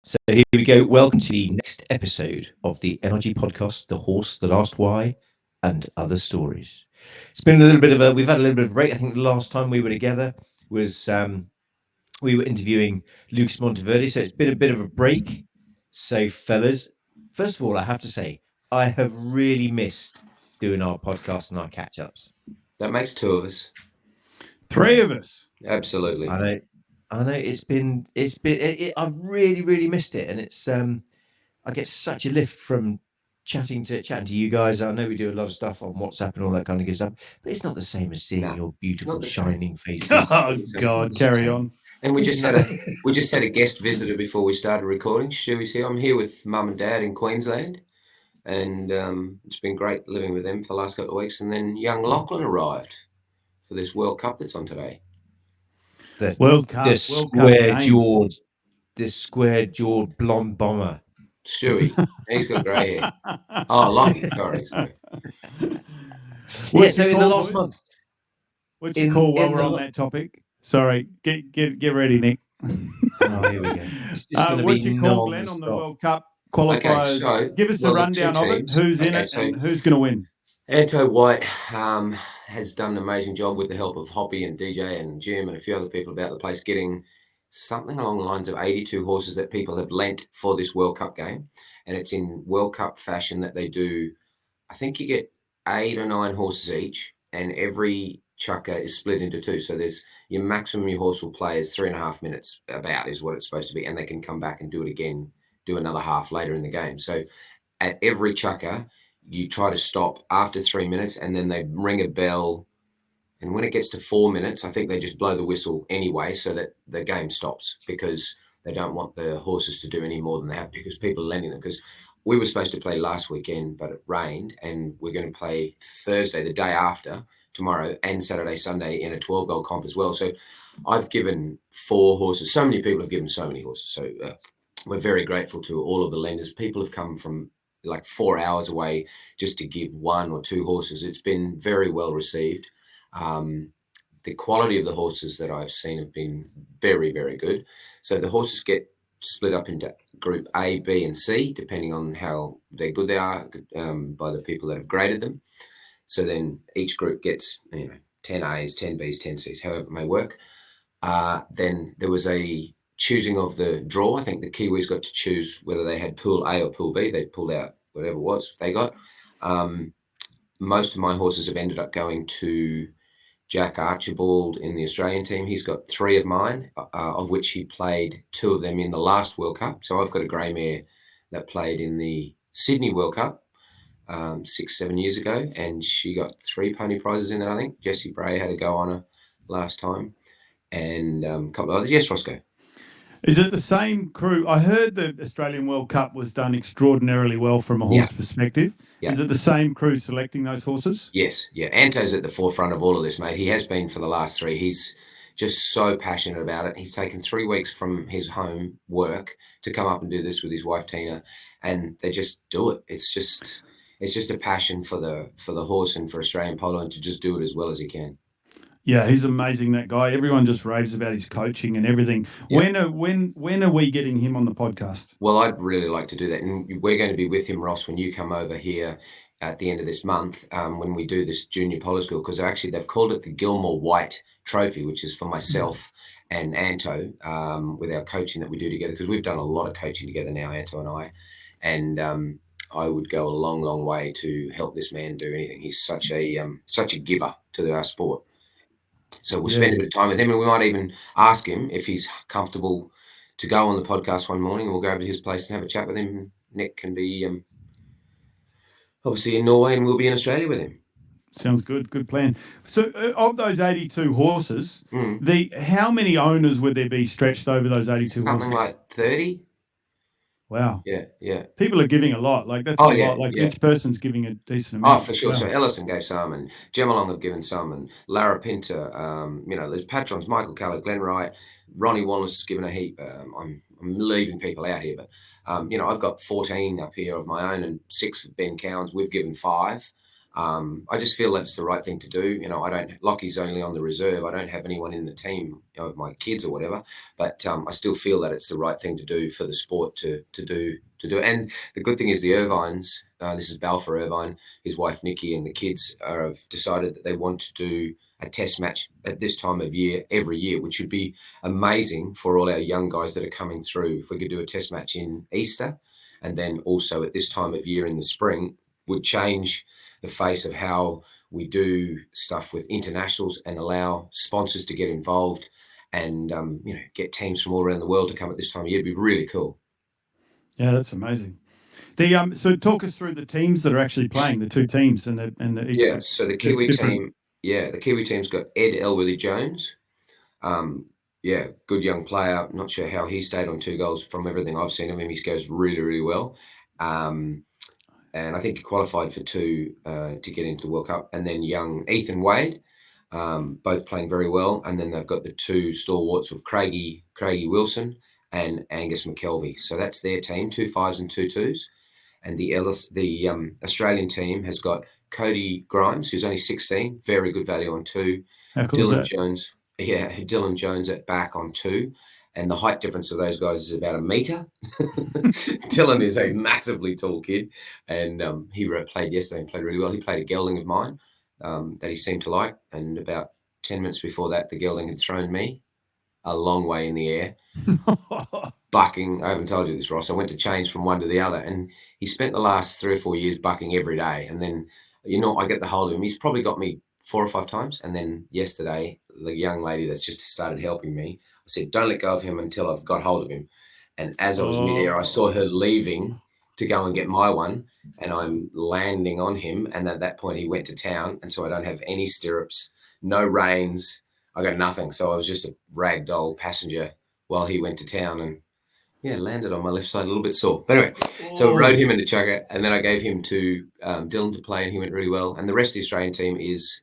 So here we go. Welcome to the next episode of the NRG podcast, The Horse That Asked Why and Other Stories. It's been a little bit of we've had a little bit of a break. I think the last time we were together was we were interviewing Lucas Monteverde. So it's been a bit of a break. So fellas, first of all, I have to say, I have really missed doing our podcast and our catch-ups. That makes two of us. Three of us. Absolutely. I know I've really missed it, and it's I get such a lift from chatting to you guys. I know we do a lot of stuff on WhatsApp and all that kind of good stuff, but it's not the same as seeing your beautiful shining faces. Oh God, carry on. And we just had a guest visitor before we started recording. Stewie's here. I'm here with Mum and Dad in Queensland, and it's been great living with them for the last couple of weeks. And then young Lachlan arrived for this World Cup that's on today. The World Cup, the square-jawed blonde bomber. Stewie, he's got grey hair. Oh, Lockie, sorry. Yeah, so in the last month. What'd you call while we're on that topic? Sorry, get ready, Nick. Oh, here we go. What's your call, Glenn, on the World Cup qualifiers? Okay, so, give us a rundown of it. Who's in it and who's going to win? Anto White has done an amazing job with the help of Hoppy and DJ and Jim and a few other people about the place, getting something along the lines of 82 horses that people have lent for this World Cup game. And it's in World Cup fashion that they do. I think you get 8 or 9 horses each, and every chucker is split into 2. So there's your maximum your horse will play is 3.5 minutes, about is what it's supposed to be. And they can come back and do it again, do another half later in the game. So at every chucker, you try to stop after 3 minutes, and then they ring a bell. And when it gets to 4 minutes, I think they just blow the whistle anyway so that the game stops, because they don't want the horses to do any more than they have to, because people are lending them. Because we were supposed to play last weekend, but it rained, and we're going to play Thursday, the day after, tomorrow, and Saturday, Sunday in a 12-goal comp as well. So I've given 4 horses. So many people have given so many horses. So we're very grateful to all of the lenders. People have come from like 4 hours away just to give 1 or 2 horses. It's been very well received. The quality of the horses that I've seen have been very, very good. So the horses get split up into group A, B, and C, depending on how good they are by the people that have graded them. So then each group gets 10 A's, 10 B's, 10 C's, however it may work. Then there was a choosing of the draw. I think the Kiwis got to choose whether they had pool A or pool B. They pulled out whatever it was they got. Most of my horses have ended up going to Jack Archibald in the Australian team. He's got 3 of mine, of which he played 2 of them in the last World Cup. So I've got a grey mare that played in the Sydney World Cup 6-7 years ago, and she got 3 pony prizes in that, I think. Jessie Bray had a go on her last time, and a couple of others. Yes, Roscoe. Is it the same crew? I heard the Australian World Cup was done extraordinarily well from a horse perspective. Yeah. Is it the same crew selecting those horses? Yes. Yeah. Anto's at the forefront of all of this, mate. He has been for the last 3. He's just so passionate about it. He's taken 3 weeks from his home work to come up and do this with his wife, Tina, and they just do it. It's just a passion for the horse and for Australian polo, and to just do it as well as he can. Yeah, he's amazing, that guy. Everyone just raves about his coaching and everything. Yeah. When are we getting him on the podcast? Well, I'd really like to do that. And we're going to be with him, Ross, when you come over here at the end of this month, when we do this junior polo school, because actually they've called it the Gilmore White Trophy, which is for myself and Anto, with our coaching that we do together, because we've done a lot of coaching together now, Anto and I. And I would go a long, long way to help this man do anything. He's such a giver to our sport. So we'll spend a bit of time with him, and we might even ask him if he's comfortable to go on the podcast one morning, and we'll go over to his place and have a chat with him. Nick can be obviously in Norway, and we'll be in Australia with him. Sounds good. Good plan. So of those 82 horses, how many owners would there be stretched over those 82 horses? Something like 30. Wow. Yeah. People are giving a lot. Like that's a lot. Like each person's giving a decent amount. Oh, for sure. Wow. So Ellison gave some, and Gemalong have given some, and Lara Pinter, there's patrons, Michael Keller, Glenn Wright, Ronnie Wallace has given a heap. I'm leaving people out here, but I've got 14 up here of my own, and 6 of Ben Cowan's. We've given 5. I just feel that's the right thing to do. You know, I don't. Lockie's only on the reserve. I don't have anyone in the team, you know, my kids or whatever. But I still feel that it's the right thing to do for the sport to do. And the good thing is the Irvines. This is Balfour Irvine, his wife Nikki, and the kids have decided that they want to do a test match at this time of year every year, which would be amazing for all our young guys that are coming through. If we could do a test match in Easter, and then also at this time of year in the spring, would change the face of how we do stuff with internationals and allow sponsors to get involved and you know, get teams from all around the world to come at this time of year. It'd be really cool. Yeah, that's amazing. So talk us through the teams that are actually playing, the two teams and the so the Kiwi team, the Kiwi team's got Ed Elworthy Jones. Good young player. Not sure how he stayed on 2 goals from everything I've seen of him. He goes really, really well. And I think he qualified for 2 to get into the World Cup. And then young Ethan Wade, both playing very well. And then they've got the 2 stalwarts of Craigie Wilson and Angus McKelvey. So that's their team, 2 5s and 2 2s. And the Australian team has got Cody Grimes, who's only 16, very good value on 2. How cool is that? Dylan Jones at back on 2. And the height difference of those guys is about 1 metre. Dylan is a massively tall kid, and he played yesterday and played really well. He played a gelding of mine that he seemed to like, and about 10 minutes before that, the gelding had thrown me a long way in the air, bucking. I haven't told you this, Ross. I went to change from one to the other, and he spent the last 3 or 4 years bucking every day. And then, you know, I get the hold of him. He's probably got me 4 or 5 times. And then yesterday, the young lady that's just started helping me, I said, don't let go of him until I've got hold of him. And as I was midair, I saw her leaving to go and get my one, and I'm landing on him. And at that point, he went to town. And so I don't have any stirrups, no reins. I got nothing. So I was just a ragdoll passenger while he went to town, and landed on my left side a little bit sore. But anyway, so I rode him into chugger, and then I gave him to Dylan to play, and he went really well. And the rest of the Australian team is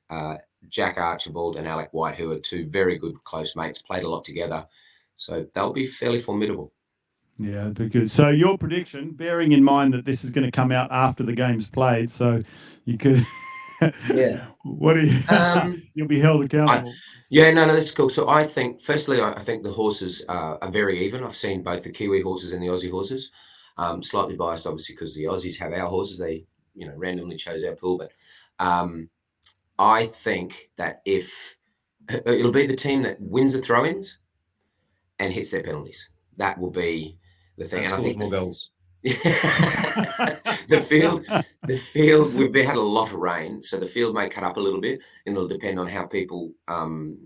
Jack Archibald and Alec White, who are 2 very good close mates, played a lot together. So they'll be fairly formidable. Yeah, that'd be good. So your prediction, bearing in mind that this is going to come out after the game's played, so you could... What do you... you'll be held accountable. That's cool. So I think, firstly, I think the horses are very even. I've seen both the Kiwi horses and the Aussie horses. Slightly biased, obviously, because the Aussies have our horses. They, you know, randomly chose our pool. But I think that if it'll be the team that wins the throw-ins and hits their penalties, that will be the thing. And I think more goals. the field, we've had a lot of rain, so the field may cut up a little bit, and it'll depend on how people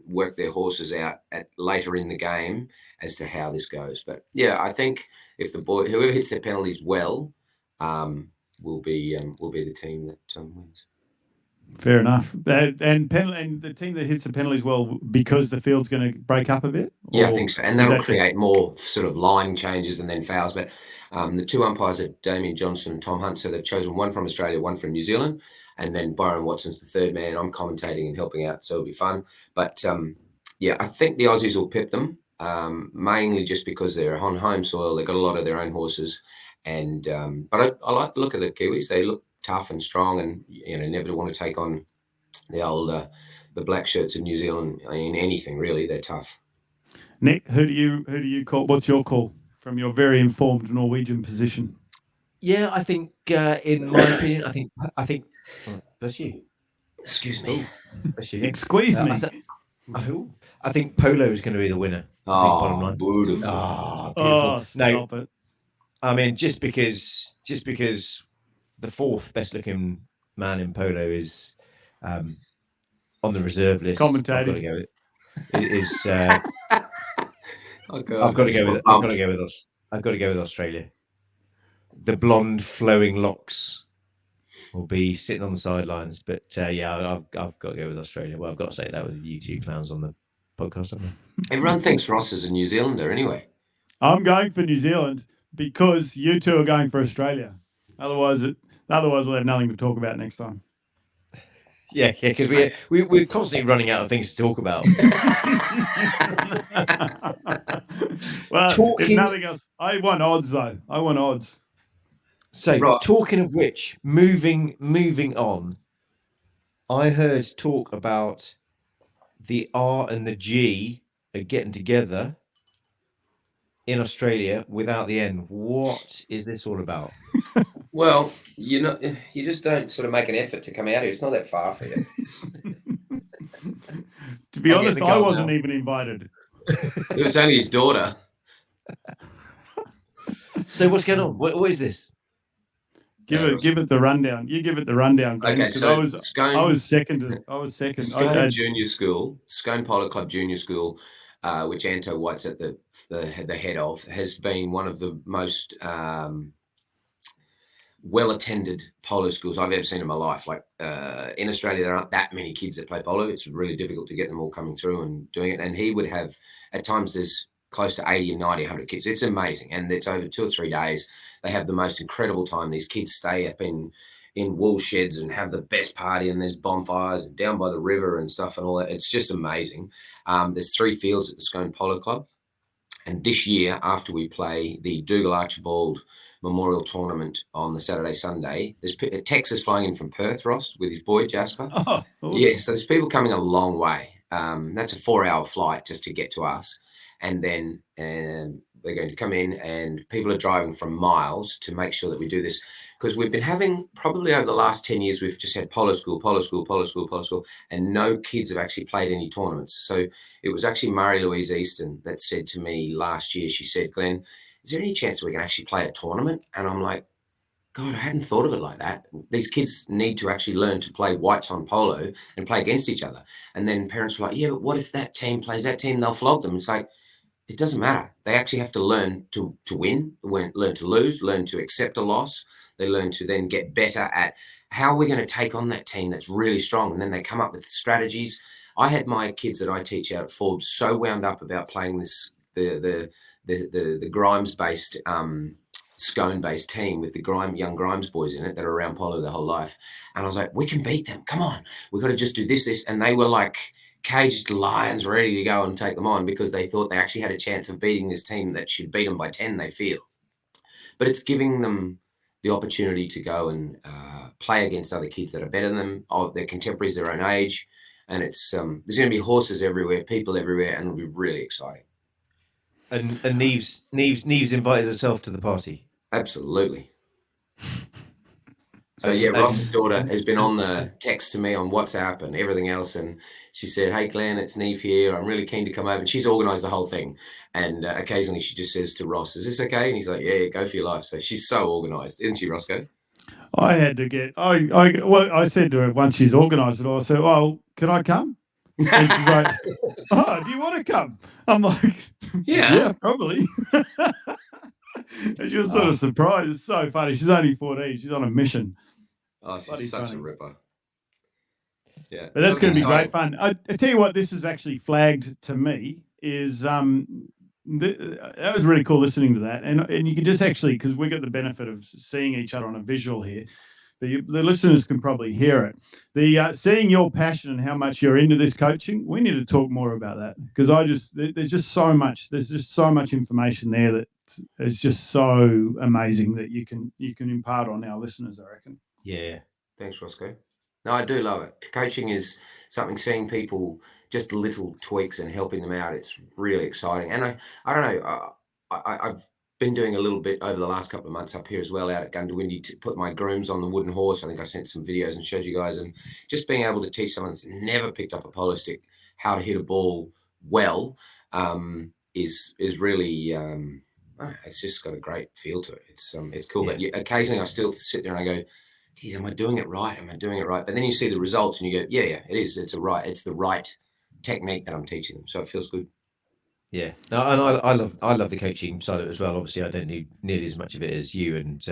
work their horses out later in the game as to how this goes. But I think if whoever hits their penalties well will be the team that wins. Fair enough. And the team that hits the penalties well, because the field's going to break up a bit? Yeah, I think so. And that'll create more sort of line changes and then fouls. But the 2 umpires are Damien Johnson and Tom Hunt. So they've chosen one from Australia, one from New Zealand. And then Byron Watson's the 3rd man. I'm commentating and helping out, so it'll be fun. But, I think the Aussies will pip them, mainly just because they're on home soil. They've got a lot of their own horses. And but I like the look of the Kiwis. They look tough and strong, and never want to take on the old the black shirts of New Zealand in anything really. They're tough. Nick, who do you call? What's your call from your very informed Norwegian position? Yeah, I think in my opinion, I think bless you. Excuse me. Bless you. Excuse me. I think Polo is going to be the winner. Oh, beautiful. Oh, stop it. I mean, just because the 4th best looking man in Polo is on the reserve list. Commentating. I've got to go with it. Is I've got to go with Australia. The blonde flowing locks will be sitting on the sidelines, but I've got to go with Australia. Well, I've got to say that with you 2 clowns on the podcast, haven't I? Everyone thinks Ross is a New Zealander anyway. I'm going for New Zealand because you 2 are going for Australia. Otherwise we'll have nothing to talk about next time. Yeah, because we're constantly running out of things to talk about. Well, if nothing else, I want odds though. I want odds. So, talking of which, moving on, I heard talk about the R and the G are getting together in Australia without the N. What is this all about? Well, you just don't sort of make an effort to come out here. It's not that far for you. To be honest, I wasn't even invited. It was only his daughter. So what's going on? What is this? Give it the rundown. You give it the rundown, Glenn, Okay, so I was second. Scone Junior School, Scone Polo Club Junior School, which Anto White's at the head of, has been one of the most well-attended polo schools I've ever seen in my life. Like in Australia, there aren't that many kids that play polo. It's really difficult to get them all coming through and doing it. And he would have, at times, there's close to 80 and 90, 100 kids. It's amazing. And it's over 2 or 3 days. They have the most incredible time. These kids stay up in wool sheds and have the best party, and there's bonfires and down by the river and stuff and all that. It's just amazing. There's 3 fields at the Scone Polo Club. And this year, after we play the Dougal Archibald Memorial Tournament on the Saturday, Sunday, there's Texas flying in from Perth, Ross, with his boy, Jasper. Oh, awesome. Yeah, so there's people coming a long way. That's a 4-hour flight just to get to us. And then they're going to come in, and people are driving from miles to make sure that we do this. Because we've been having, probably over the last 10 years, we've just had polo school, and no kids have actually played any tournaments. So it was actually Marie-Louise Easton that said to me last year, she said, Glenn, is there any chance that we can actually play a tournament? And I'm like, God, I hadn't thought of it like that. These kids need to actually learn to play whites on polo and play against each other. And then parents were like, yeah, but what if that team plays that team? They'll flog them. It's like, it doesn't matter. They actually have to learn to win, learn to lose, learn to accept a loss. They learn to then get better at how we're going to take on that team that's really strong. And then they come up with strategies. I had my kids that I teach out at Forbes so wound up about playing this, the Grimes-based, Scone-based team with the young Grimes boys in it that are around polo their whole life. And I was like, we can beat them. Come on. We've got to just do this. And they were like caged lions ready to go and take them on, because they thought they actually had a chance of beating this team that should beat them by 10, they feel. But it's giving them the opportunity to go and play against other kids that are better than them, or their contemporaries, their own age. And it's there's going to be horses everywhere, people everywhere, and it'll be really exciting. And Neve's invited herself to the party. Absolutely. So yeah, Ross's daughter has been on the text to me on WhatsApp and everything else, and she said, "Hey Glenn, it's Neve here. I'm really keen to come over." And she's organised the whole thing. And occasionally she just says to Ross, "Is this okay?" And he's like, "Yeah, go for your life." So she's so organised, isn't she, Roscoe? I had to get. I said to her once she's organised it all. I said, "Oh, can I come?" And she's like, "Oh, do you want to come?" I'm like, "Yeah, probably." And she was sort of surprised. It's so funny. She's only 14. She's on a mission. Oh, she's such a ripper. Yeah. But that's going to be great fun. I tell you what, this is actually flagged to me is that was really cool listening to that. And you can just actually, because we got the benefit of seeing each other on a visual here, the listeners can probably hear it. The seeing your passion and how much you're into this coaching, we need to talk more about that, because there's just so much information there that is just so amazing that you can impart on our listeners, I reckon. Yeah. Thanks, Roscoe. No, I do love it. Coaching is something, seeing people, just little tweaks and helping them out. It's really exciting. And I don't know, I've been doing a little bit over the last couple of months up here as well, out at Gundawindi, to put my grooms on the wooden horse. I think I sent some videos and showed you guys, and just being able to teach someone that's never picked up a polo stick how to hit a ball well is really, I don't know, it's just got a great feel to it. It's cool. Yeah. But occasionally I still sit there and I go, geez, am I doing it right? Am I doing it right? But then you see the results and you go, yeah, it is. It's the right technique that I'm teaching them. So it feels good. Yeah. No, and I love the coaching side of it as well. Obviously, I don't need nearly as much of it as you, and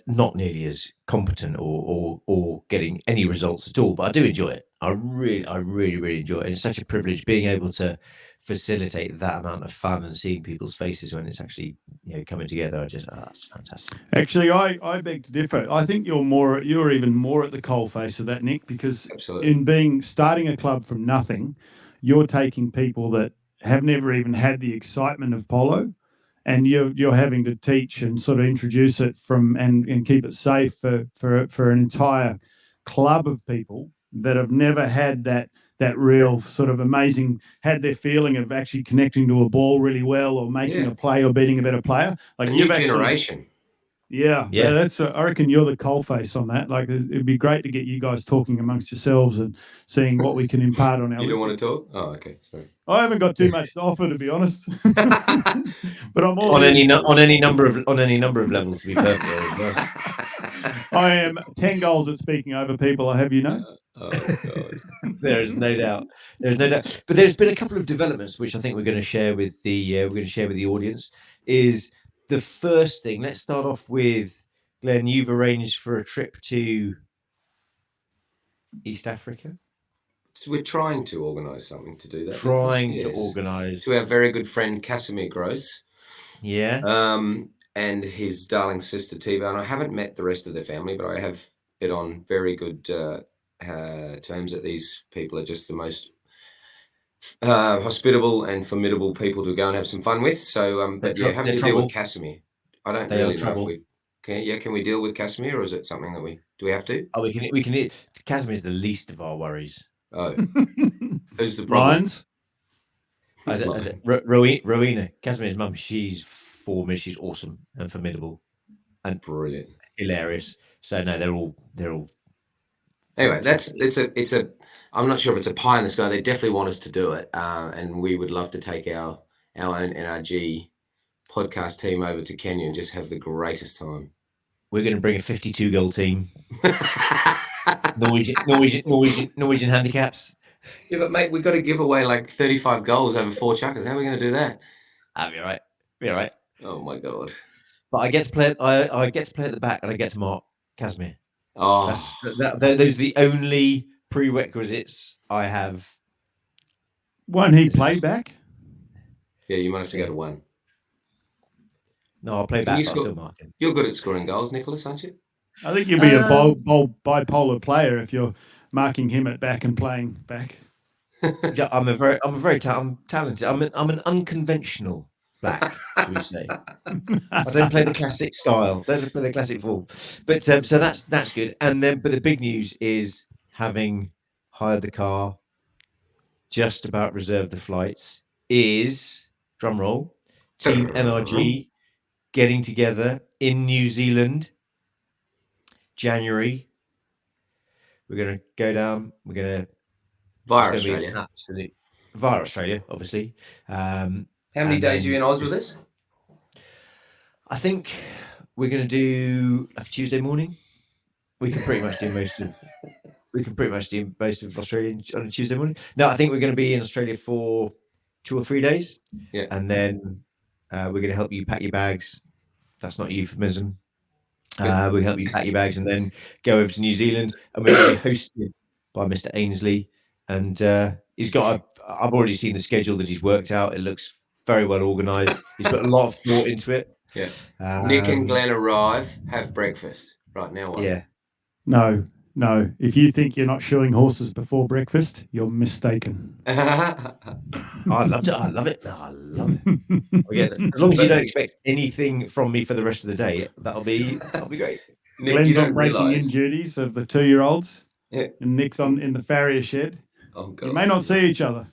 not nearly as competent or getting any results at all. But I do enjoy it. I really enjoy it. And it's such a privilege being able to facilitate that amount of fun and seeing people's faces when it's actually coming together. It's fantastic. Actually, I beg to differ. I think you're even more at the coalface of that, Nick, because Absolutely. Starting a club from nothing, you're taking people that have never even had the excitement of polo, and you're having to teach and sort of introduce it and keep it safe for an entire club of people that have never had that real sort of amazing, had their feeling of actually connecting to a ball really well, or making a play, or beating a better player. Like a you've new actually, generation. yeah, that's I reckon you're the coalface on that. Like it'd be great to get you guys talking amongst yourselves and seeing what we can impart on our. You don't want listeners. to talk? Oh, okay. Sorry. I haven't got too much to offer, to be honest. But I'm all on any ears. on any number of levels, to be perfectly honest. I am 10 goals at speaking over people, I have you know. Oh God. There is no doubt. There's no doubt. But there's been a couple of developments which I think we're going to share with the audience. Is the first thing. Let's start off with Glenn. You've arranged for a trip to East Africa. So we're trying to organise something to do that. Trying Nicholas. to Yes. organise. To our very good friend Casimir Gross. Yeah. And his darling sister Tiva. And I haven't met the rest of their family, but I have it on very good terms that these people are just the most hospitable and formidable people to go and have some fun with. So, but yeah, having to deal with Casimir. I don't really know if we can. Yeah, can we deal with Casimir, or is it something that do we have to? Oh, we can. Casimir is the least of our worries. Oh, who's the problem? Rowena, Casimir's mum. She's formidable. She's awesome and formidable, and brilliant, hilarious. So no, they're all. Anyway, it's a. I'm not sure if it's a pie in the sky. They definitely want us to do it, and we would love to take our own NRG podcast team over to Kenya and just have the greatest time. We're going to bring a 52-goal team. Norwegian handicaps. Yeah, but mate, we've got to give away like 35 goals over 4 chuckers. How are we going to do that? I'll be all right. Be all right. Oh my God! But I get to play. I get to play at the back, and I get to mark Casimir. Oh, those are the only prerequisites I have. Won't he play back? Yeah, you might have to go to one. No, I'll play back. I'll still mark him. You're good at scoring goals, Nicholas, aren't you? I think you'll be a bipolar player if you're marking him at back and playing back. Yeah, I'm talented. I'm an unconventional back, should we say? I don't play the classic style. Don't play the classic ball. But so that's good. And then, but the big news is having hired the car, just about reserved the flights. Is drum roll, Team NRG getting together in New Zealand. January. We're going to go down. We're going to via Australia. Via Australia, obviously. How many days are you in Oz with us? I think we're going to do like a Tuesday morning. We can pretty much do most of Australia on a Tuesday morning. No, I think we're going to be in Australia for 2 or 3 days. Yeah. And then we're going to help you pack your bags. That's not a euphemism. We'll help you pack your bags and then go over to New Zealand, and we're going to be hosted by Mr. Ainsley. And he's got I've already seen the schedule that he's worked out. It looks very well organised. He's put a lot of thought into it. Yeah. Nick and Glenn arrive, have breakfast right now. Yeah. No. If you think you're not shoeing horses before breakfast, you're mistaken. I love it. I love it. As long as you don't expect anything from me for the rest of the day, that'll be great. Nick, Glenn's on breaking in duties of the 2-year-olds. Yeah. And Nick's in the farrier shed. Oh God. You may not see each other.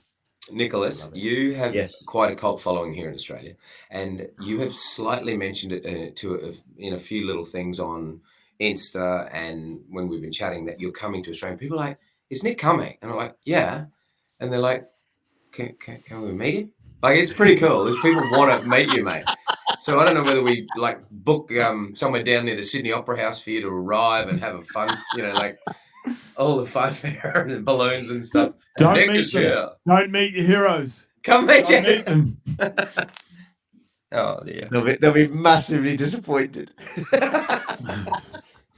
Nicholas, you have quite a cult following here in Australia, and you have slightly mentioned it in a few little things on Insta, and when we've been chatting that you're coming to Australia. People are like, is Nick coming? And I'm like, yeah. And they're like, can we meet him? Like, it's pretty cool. There's people want to meet you, mate. So I don't know whether we like book somewhere down near the Sydney Opera House for you to arrive and have a fun, like all the fanfare and balloons and stuff. Don't meet your heroes. Come meet them. Oh dear. They'll be massively disappointed.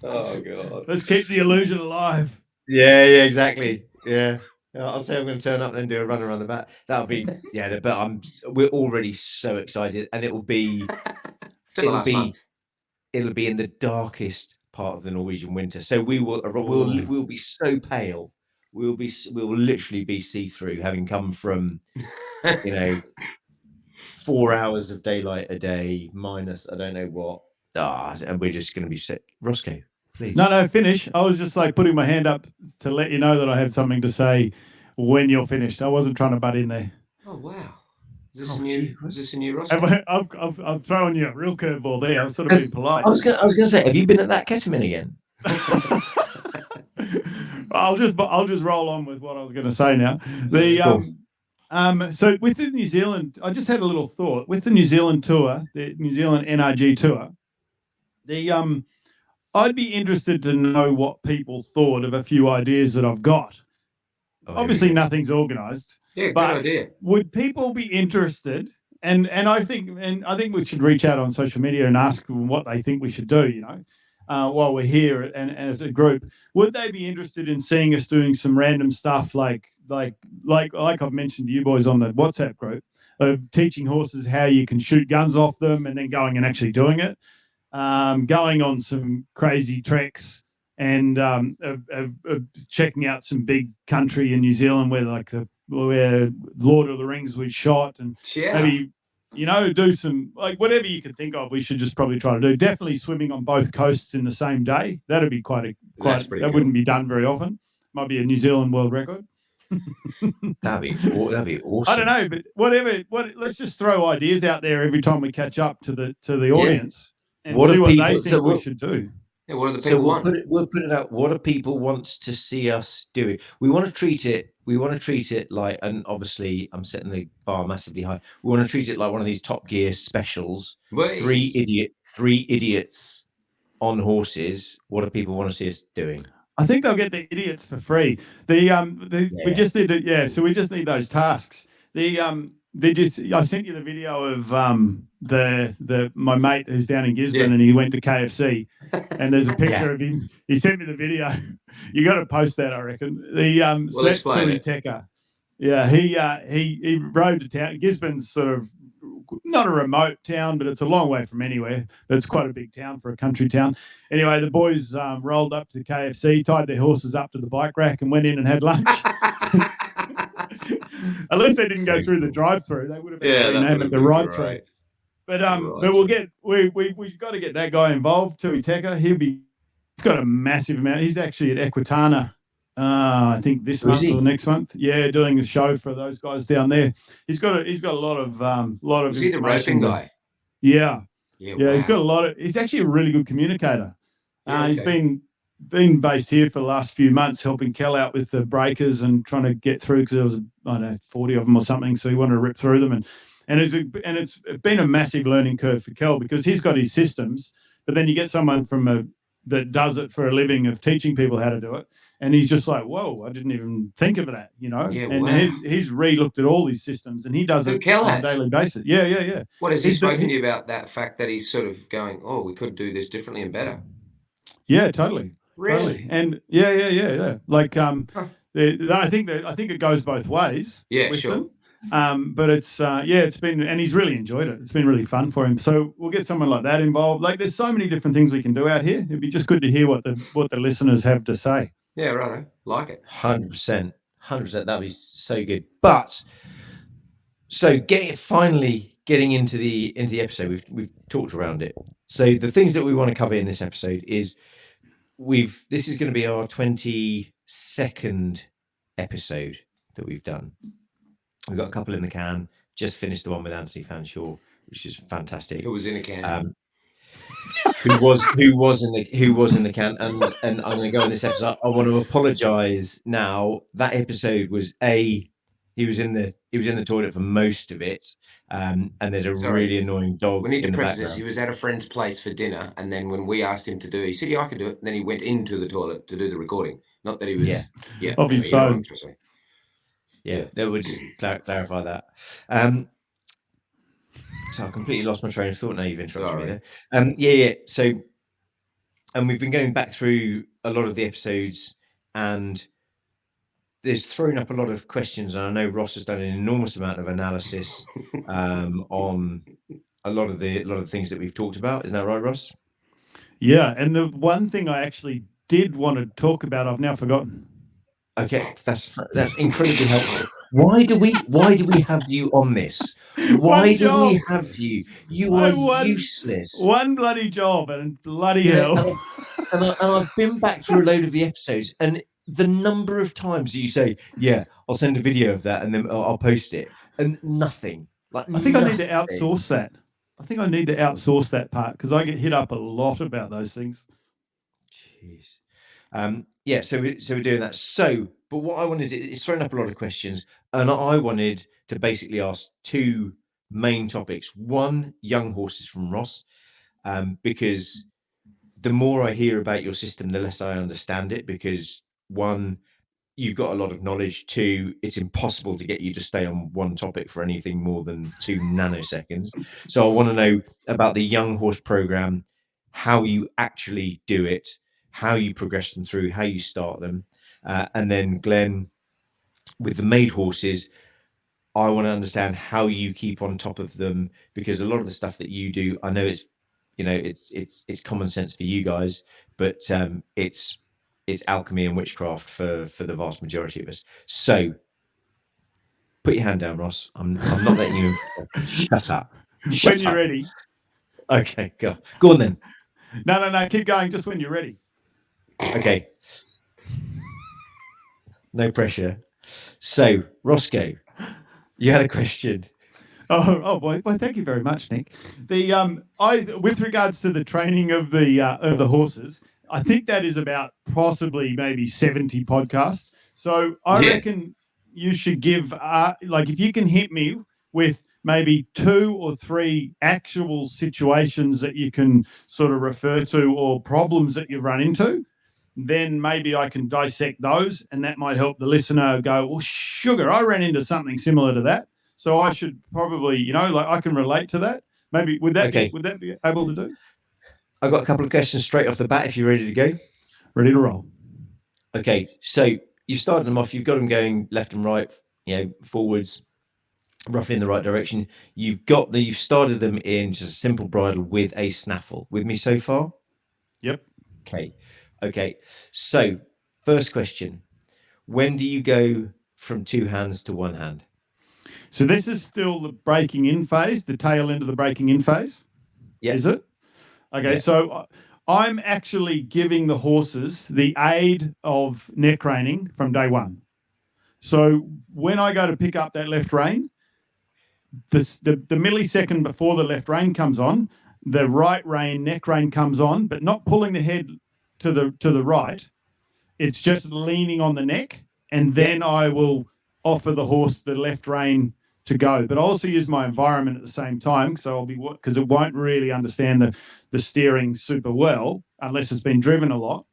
Oh God. Let's keep the illusion alive. Yeah, exactly. Yeah. I'll say I'm going to turn up and then do a run around the back. That'll be but we're already so excited, and it'll be in the darkest part of the Norwegian winter. So we'll be so pale. We'll literally be see-through, having come from 4 hours of daylight a day minus I don't know what. And we're just going to be sick. Roscoe, please. No, finish. I was just like putting my hand up to let you know that I have something to say when you're finished. I wasn't trying to butt in there. Oh wow! Is this Oh, a new? gee, Is this a new Have roster? I've thrown you a real curveball there. I've sort of been polite. I was gonna say, have you been at that ketamine again? I'll just roll on with what I was going to say now. So with the New Zealand, I just had a little thought with the New Zealand tour, the New Zealand NRG tour. I'd be interested to know what people thought of a few ideas that I've got. Obviously, nothing's organised. Yeah, but good idea. Would people be interested? And I think we should reach out on social media and ask them what they think we should do. While we're here and as a group, would they be interested in seeing us doing some random stuff like I've mentioned to you boys on the WhatsApp group of teaching horses how you can shoot guns off them and then going and actually doing it, going on some crazy treks and checking out some big country in New Zealand where Lord of the Rings was shot and maybe do some whatever you could think of. We should just probably try to do. Definitely swimming on both coasts in the same day. That'd be quite cool. Wouldn't be done very often. Might be a New Zealand world record. That'd be awesome. I don't know, but whatever. Let's just throw ideas out there every time we catch up to the audience and see what they think we should do. Yeah, what do the people want? We'll put it out. What do people want to see us doing? We want to treat it like, and obviously I'm setting the bar massively high. We want to treat it like one of these Top Gear specials. Three idiots on horses. What do people want to see us doing? I think they'll get the idiots for free. We just need to, so we just need those tasks. I sent you the video of my mate who's down in Gisborne and he went to KFC and there's a picture of him. He sent me the video. You got to post that, I reckon. Well, explain it. Tecker. Yeah, he rode to town. Gisborne's sort of not a remote town, but it's a long way from anywhere. But it's quite a big town for a country town. Anyway, the boys rolled up to KFC, tied their horses up to the bike rack and went in and had lunch. At least they didn't go through the drive-through. They would have been the ride-through. But we've got to get that guy involved. Tui Tecker, he's got a massive amount. He's actually at Equitana, I think this month or next month. Yeah, doing a show for those guys down there. He's got a lot of. Is he the roping guy? Yeah. Wow. He's got a lot of. He's actually a really good communicator. He's been based here for the last few months, helping Kel out with the breakers and trying to get through because there was 40 of them or something. So he wanted to rip through them, and it's been a massive learning curve for Kel because he's got his systems, but then you get someone that does it for a living of teaching people how to do it, and he's just like, whoa, I didn't even think of that, he's re-looked at all these systems and he does it on a daily basis. Yeah. What has he spoken to you about that fact that he's sort of going, oh, we could do this differently and better? Yeah, totally. Really? Totally. And yeah. Like I think it goes both ways. Yeah, sure. But it's been, and he's really enjoyed it. It's been really fun for him. So we'll get someone like that involved. Like there's so many different things we can do out here. It'd be just good to hear what the listeners have to say. Yeah, right. Like it. 100%. That'd be so good. But so finally getting into the episode, we've talked around it. So the things that we want to cover in this episode is this is going to be our 22nd episode that we've done. We've got a couple in the can. Just finished the one with Anthony Fanshawe, which is fantastic. Who was in a can? Who was in the can? And I'm going to go in this episode. I want to apologise now. That episode was he was in the toilet for most of it, and there's a really annoying dog. We need to preface this. He was at a friend's place for dinner, and then when we asked him to do it, he said, "Yeah, I can do it." And then he went into the toilet to do the recording. Not that he was, of his phone. That would just clarify that. So I completely lost my train of thought. Now you've interrupted me there. So, and we've been going back through a lot of the episodes, and there's thrown up a lot of questions, and I know Ross has done an enormous amount of analysis on a lot of the things that we've talked about. Isn't that right, Ross? Yeah, and the one thing I actually did want to talk about, I've now forgotten. Okay, that's incredibly helpful. Why do we have you on this? Why do we have you? You are useless. One bloody job and bloody hell. and I've been back through a load of the episodes, and the number of times that you say, "Yeah, I'll send a video of that, and then I'll post it," and nothing. Like I think I need to nothing. outsource that. I think I need to outsource that part because I get hit up a lot about those things. Jeez. Yeah, so we're doing that. So, but what I wanted to, it's thrown up a lot of questions, and I wanted to basically ask two main topics. One, young horses from Ross, because the more I hear about your system, the less I understand it. Because one, you've got a lot of knowledge. Two, it's impossible to get you to stay on one topic for anything more than 2 nanoseconds. So I want to know about the young horse program, how you actually do it, how you progress them through, how you start them. And then Glenn, with the maid horses, I want to understand how you keep on top of them, because a lot of the stuff that you do, I know it's, you know, it's common sense for you guys, but it's alchemy and witchcraft for the vast majority of us. So put your hand down, Ross. I'm not letting you in. Shut up. Shut When you're up. ready. Okay, go on then. No, keep going just when you're ready. Okay. No pressure. So, Roscoe, you had a question. Oh boy! Well, thank you very much, Nick. With regards to the training of the horses, I think that is about possibly maybe 70 podcasts. So I reckon you should give like if you can hit me with maybe 2 or 3 actual situations that you can sort of refer to or problems that you've run into, then maybe I can dissect those, and that might help the listener go, well, sugar, I ran into something similar to that. So I should probably, like I can relate to that. Maybe would that be able to do? I've got a couple of questions straight off the bat if you're ready to go. Ready to roll. Okay, so you've started them off, you've got them going left and right, forwards, roughly in the right direction. You've started them in just a simple bridle with a snaffle. With me so far? Yep. Okay. So first question, when do you go from 2 hands to 1 hand? So this is still the breaking in phase, the tail end of the breaking in phase? Yeah. Is it? Okay, so I'm actually giving the horses the aid of neck reining from day one. So when I go to pick up that left rein, the millisecond before the left rein comes on, the right rein, neck rein comes on, but not pulling the head to the right. It's just leaning on the neck, and then I will offer the horse the left rein to go. But I also use my environment at the same time, so because it won't really understand the steering super well unless it's been driven a lot.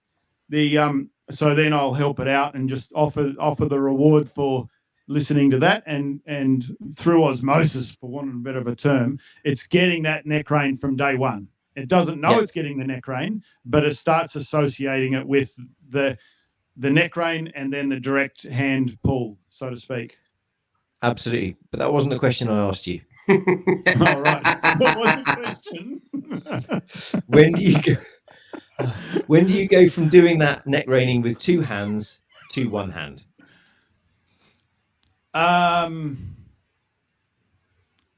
So then I'll help it out and just offer the reward for listening to that, and through osmosis, for want of a bit of a term, it's getting that neck rein from day one. It doesn't know it's getting the neck rein, but it starts associating it with the neck rein and then the direct hand pull, so to speak. Absolutely. But that wasn't the question I asked you. All right. What was the question? When do you go from doing that neck reining with 2 hands to 1 hand?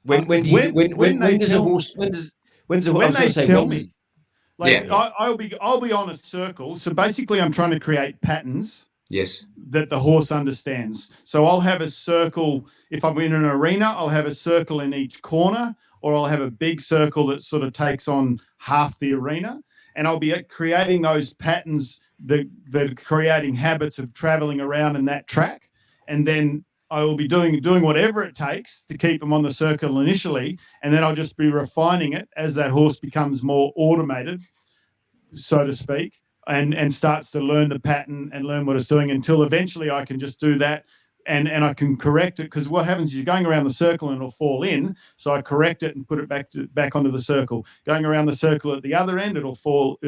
When does a horse tell me? I'll be on a circle. So basically I'm trying to create patterns. Yes. That the horse understands. So I'll have a circle. If I'm in an arena, I'll have a circle in each corner, or I'll have a big circle that sort of takes on half the arena. And I'll be creating those patterns that are creating habits of traveling around in that track. And then I will be doing whatever it takes to keep them on the circle initially. And then I'll just be refining it as that horse becomes more automated, so to speak. And starts to learn the pattern and learn what it's doing until eventually I can just do that and I can correct it, because what happens is you're going around the circle and it'll fall in. So I correct it and put it back onto the circle. Going around the circle at the other end, it'll fall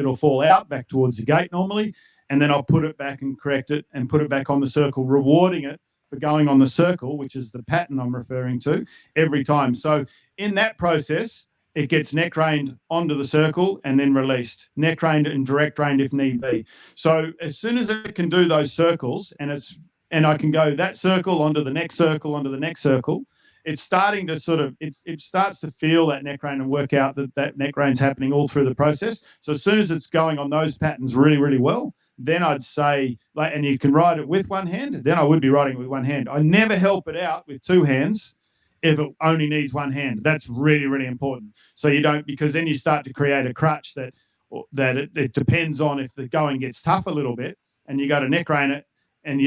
out back towards the gate normally. And then I'll put it back and correct it and put it back on the circle, rewarding it for going on the circle, which is the pattern I'm referring to, every time. So in that process, it gets neck reined onto the circle and then released. Neck reined and direct reined if need be. So as soon as it can do those circles, and I can go that circle onto the next circle, onto the next circle, it's starting to sort of it starts to feel that neck rein and work out that neck rein's happening all through the process. So as soon as it's going on those patterns really, really well, then I'd say, like, and you can ride it with one hand, then I would be riding it with one hand. I never help it out with two hands if it only needs one hand. That's really, really important. So you don't, because then you start to create a crutch that it depends on if the going gets tough a little bit, and you got to neck rein it, and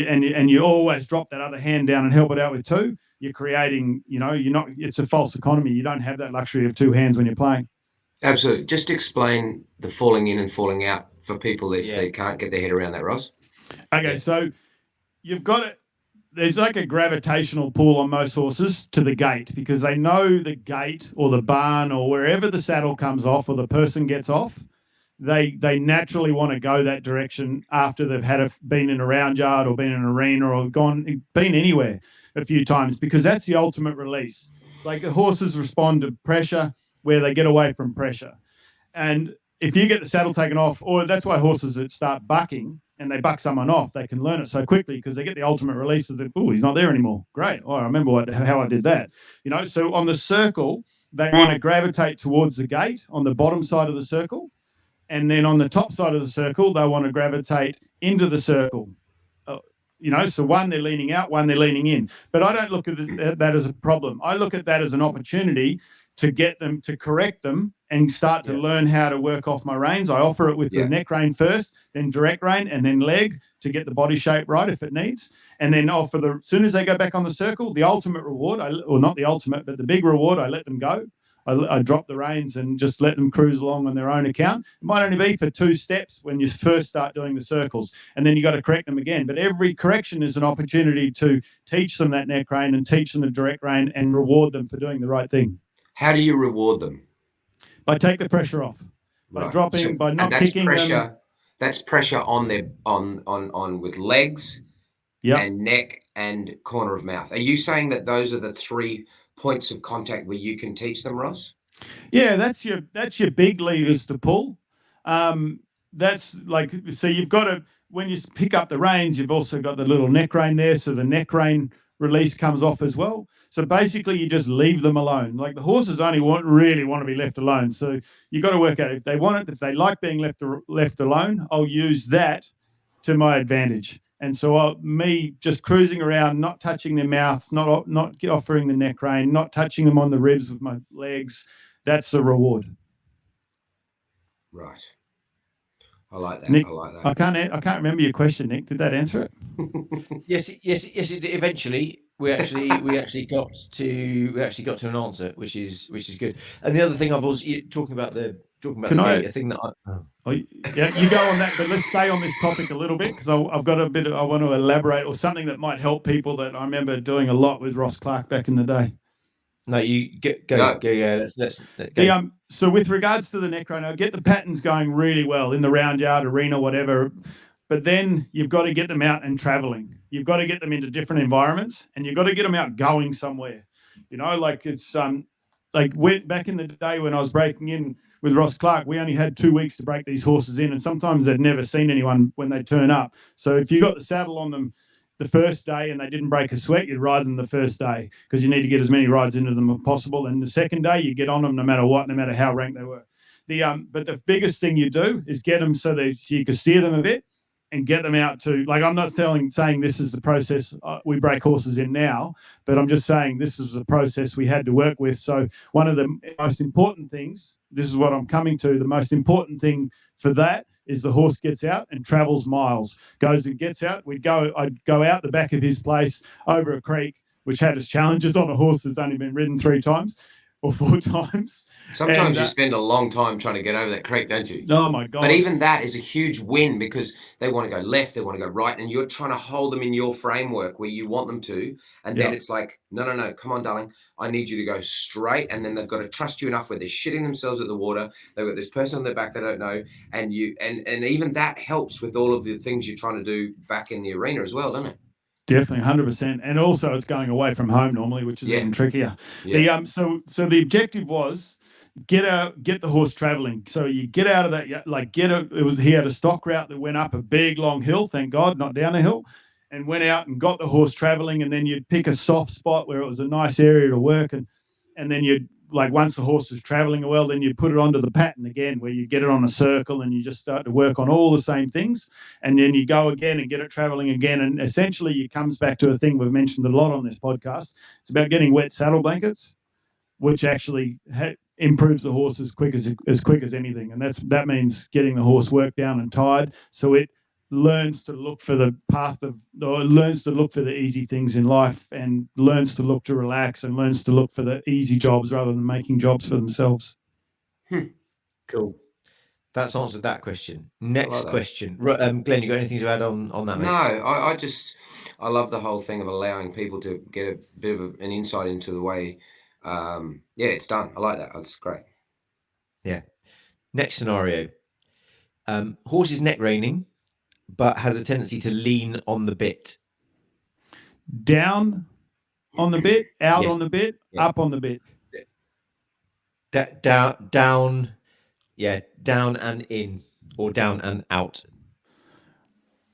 you always drop that other hand down and help it out with two. You're creating, it's a false economy. You don't have that luxury of two hands when you're playing. Absolutely. Just explain the falling in and falling out for people if they can't get their head around that, Ross. Okay, so you've got it. There's like a gravitational pull on most horses to the gate, because they know the gate or the barn or wherever the saddle comes off or the person gets off, they naturally want to go that direction after they've been in a round yard or been in an arena or been anywhere a few times, because that's the ultimate release. Like, the horses respond to pressure where they get away from pressure. And if you get the saddle taken off, or that's why horses that start bucking and they buck someone off, they can learn it so quickly because they get the ultimate release of he's not there anymore. Great. Oh, I remember how I did that. So on the circle, they want to gravitate towards the gate on the bottom side of the circle. And then on the top side of the circle, they want to gravitate into the circle. So one, they're leaning out, one, they're leaning in. But I don't look at that as a problem. I look at that as an opportunity to get them, to correct them and start to learn how to work off my reins. I offer it with the neck rein first, then direct rein, and then leg to get the body shape right if it needs. And then as soon as they go back on the circle, the ultimate reward, or not the ultimate, but the big reward, I let them go. I drop the reins and just let them cruise along on their own account. It might only be for 2 steps when you first start doing the circles, and then you got to correct them again. But every correction is an opportunity to teach them that neck rein and teach them the direct rein and reward them for doing the right thing. How do you reward them? By take the pressure off, by dropping, by not kicking them. That's pressure on their on with legs and neck and corner of mouth. Are you saying that those are the 3 points of contact where you can teach them, Ross? Yeah, that's your big levers to pull. That's like, so you've got to, when you pick up the reins, you've also got the little neck rein there, so the neck rein release comes off as well. So basically, you just leave them alone. Like, the horses only really want to be left alone. So you got to work out if they want it, if they like being left alone. I'll use that to my advantage. And so me just cruising around, not touching their mouth, not offering the neck rein, not touching them on the ribs with my legs, that's the reward. Right. I like that. Nick, I like that. I can't remember your question, Nick. Did that answer it? Yes, it did. Eventually, we actually got to an answer, which is good. And the other thing I was talking about the thing that you go on that, but let's stay on this topic a little bit, because I've got a bit. I want to elaborate, or something that might help people that I remember doing a lot with Ross Clark back in the day. No, you go. Yeah, let's go. So with regards to the neck rein, I get the patterns going really well in the round yard, arena, whatever. But then you've got to get them out and traveling. You've got to get them into different environments, and you've got to get them out going somewhere. Like, it's back in the day when I was breaking in with Ross Clark, we only had 2 weeks to break these horses in, and sometimes they'd never seen anyone when they turn up. So if you got the saddle on them the first day and they didn't break a sweat, you'd ride them the first day, because you need to get as many rides into them as possible. And the second day, you get on them no matter what, no matter how ranked they were. But the biggest thing you do is get them so you can steer them a bit and get them out to, like, I'm not saying this is the process we break horses in now, but I'm just saying this is the process we had to work with. So one of the most important things, this is what I'm coming to, the most important thing for that is the horse gets out and travels miles, goes and gets out. I'd go out the back of his place over a creek, which had its challenges on a horse that's only been ridden 3 times or 4 times. Sometimes you spend a long time trying to get over that creek, don't you? Oh my God. But even that is a huge win, because they want to go left, they want to go right, and you're trying to hold them in your framework where you want them to. And then it's like, no, come on, darling, I need you to go straight. And then they've got to trust you enough where they're shitting themselves at the water. They've got this person on their back they don't know. And even that helps with all of the things you're trying to do back in the arena as well, doesn't it? Definitely, 100%. And also, it's going away from home normally, which is even trickier. Yeah. So the objective was get the horse traveling. So you get out of that, he had a stock route that went up a big long hill, thank God, not down a hill. and went out and got the horse traveling, and then you'd pick a soft spot where it was a nice area to work, and then you'd, like, once the horse was traveling well, then you put it onto the pattern again, where you get it on a circle and you just start to work on all the same things, and then you go again and get it traveling again, and essentially it comes back to a thing we've mentioned a lot on this podcast. It's about getting wet saddle blankets, which actually improves the horse as quick as anything, and that means getting the horse worked down and tired, so it learns to look for the learns to look for the easy things in life, and learns to look to relax, and learns to look for the easy jobs rather than making jobs for themselves. Cool. That's answered that question. Next question. Glenn, you got anything to add on that, mate? No, I love the whole thing of allowing people to get a bit of an insight into the way, it's done. I like that. That's great. Yeah. Next scenario. Horse is neck reining, but has a tendency to lean on the bit. Down on the bit, out Yes. on the bit, up on the bit. Down and in, or down and out.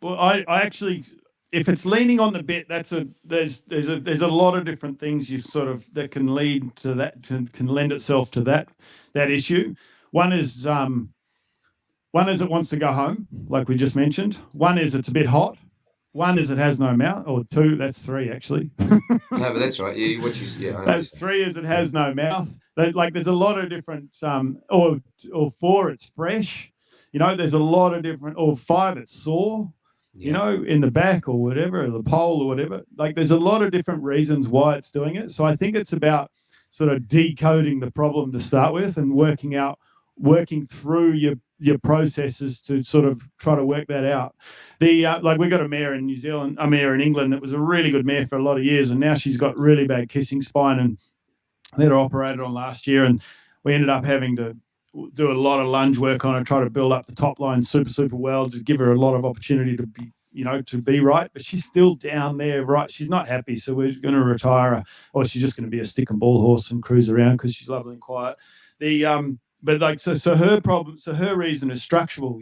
Well, I actually, if it's leaning on the bit, there's a lot of different things that can lead to that, can lend itself to that issue. One is it wants to go home, like we just mentioned. One is it's a bit hot. One is it has no mouth, or two. That's three, actually. No, but that's right. That's three is it has no mouth. There's a lot of different. Or four, it's fresh. There's a lot of different. Or five, it's sore. In the back or whatever, or the pole or whatever. There's a lot of different reasons why it's doing it. So I think it's about sort of decoding the problem to start with, and working through your processes to sort of try to work that out. We got a mare in New Zealand, a mare in England that was a really good mare for a lot of years, and now she's got really bad kissing spine, and they had her operated on last year, and we ended up having to do a lot of lunge work on her, try to build up the top line super well, just give her a lot of opportunity to be right, but she's still down there, right? She's not happy, so we're going to retire her, or she's just going to be a stick and ball horse and cruise around because she's lovely and quiet. So her reason is structural,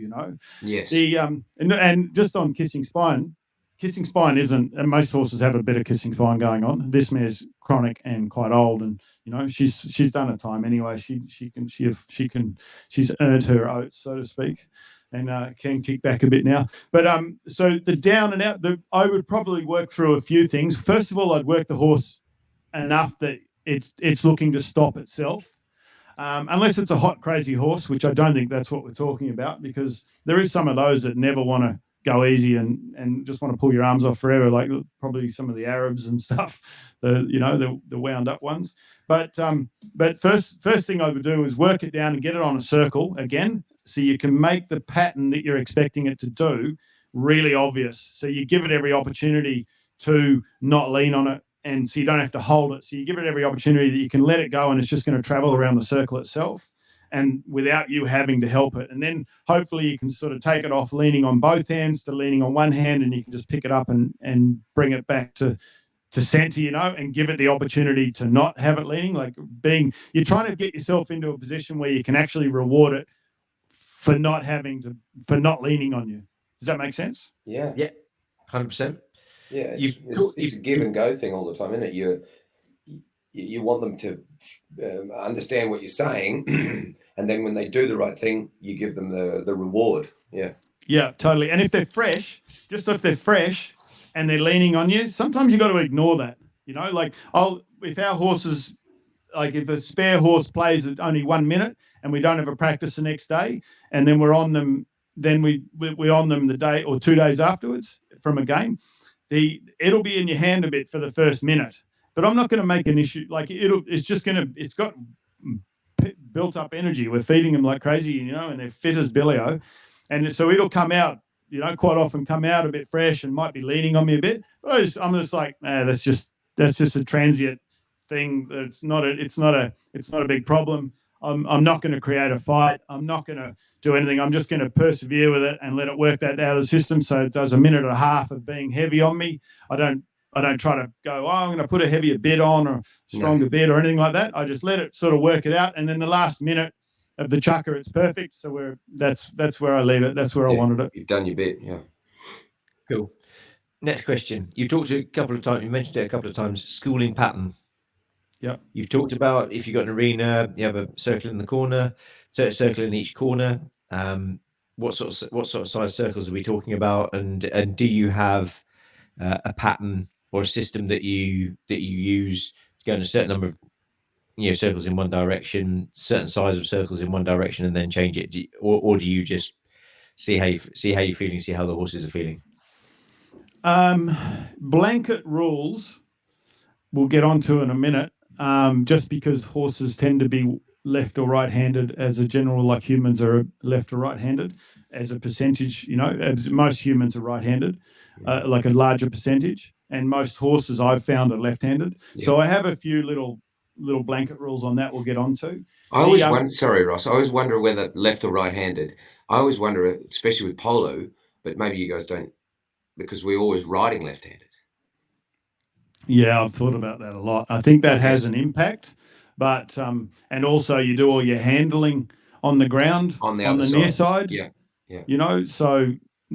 Yes. And just on kissing spine isn't, and most horses have a bit of kissing spine going on. This mare's chronic and quite old, and she's done her time anyway. She's earned her oats, so to speak, and can kick back a bit now. But so the down and out, I would probably work through a few things. First of all, I'd work the horse enough that it's looking to stop itself. Unless it's a hot, crazy horse, which I don't think that's what we're talking about, because there is some of those that never want to go easy and just want to pull your arms off forever, like probably some of the Arabs and stuff, the wound up ones. But first thing I would do is work it down and get it on a circle again, so you can make the pattern that you're expecting it to do really obvious. So you give it every opportunity to not lean on it, and so you don't have to hold it. So you give it every opportunity that you can let it go, and it's just going to travel around the circle itself, and without you having to help it. And then hopefully you can sort of take it off leaning on both hands to leaning on one hand, and you can just pick it up and bring it back to center, and give it the opportunity to not have it leaning. You're trying to get yourself into a position where you can actually reward it for not leaning on you. Does that make sense? Yeah. 100%. Yeah, it's a give and go thing all the time, isn't it? You want them to understand what you're saying, and then when they do the right thing, you give them the reward. Yeah, totally. And if they're fresh, and they're leaning on you, sometimes you got to ignore that. If our horses, if a spare horse plays at only 1 minute and we don't have a practice the next day, and then we're on them, then we're on them the day or 2 days afterwards from a game. It'll be in your hand a bit for the first minute, but I'm not going to make an issue. It's got built up energy. We're feeding them like crazy, and they're fit as Billio. And so it'll come out, quite often come out a bit fresh and might be leaning on me a bit. But I'm just like, that's just a transient thing. It's not a big problem. I'm not going to create a fight. I'm not going to do anything. I'm just going to persevere with it and let it work that out of the system. So it does a minute and a half of being heavy on me. I don't try to go, I'm going to put a heavier bit on or stronger bit or anything like that. I just let it sort of work it out. And then the last minute of the chucker, it's perfect. So that's where I leave it. That's where I wanted it. You've done your bit. Yeah. Cool. Next question. You talked a couple of times. You mentioned it a couple of times. Schooling pattern. Yeah. You've talked about if you've got an arena, you have a circle in the corner, circle in each corner. What sort of size circles are we talking about? And do you have a pattern or a system that you use to go in a certain number of circles in one direction, certain size of circles in one direction, and then change it? Or do you just see how you're feeling, see how the horses are feeling? Blanket rules we'll get onto in a minute, just because horses tend to be left or right-handed as a general, like humans are left or right-handed as a percentage, as most humans are right-handed, like a larger percentage, and most horses I've found are left-handed. Yeah. So I have a few little blanket rules on that we'll get onto. I always wonder, sorry, Ross, I always wonder whether left or right-handed. I always wonder, especially with polo, but maybe you guys don't, because we're always riding left-handed. Yeah, I've thought about that a lot. I think that has an impact, but and also you do all your handling on the ground on the near side. Yeah. So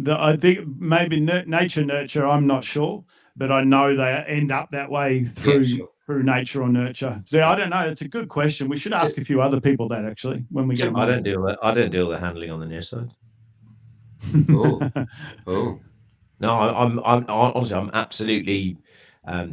I think maybe nature nurture. I'm not sure, but I know they end up that way through nature or nurture. So I don't know. It's a good question. We should ask a few other people that actually when we get them. I don't deal the handling on the near side. Oh. No, I'm honestly, I'm absolutely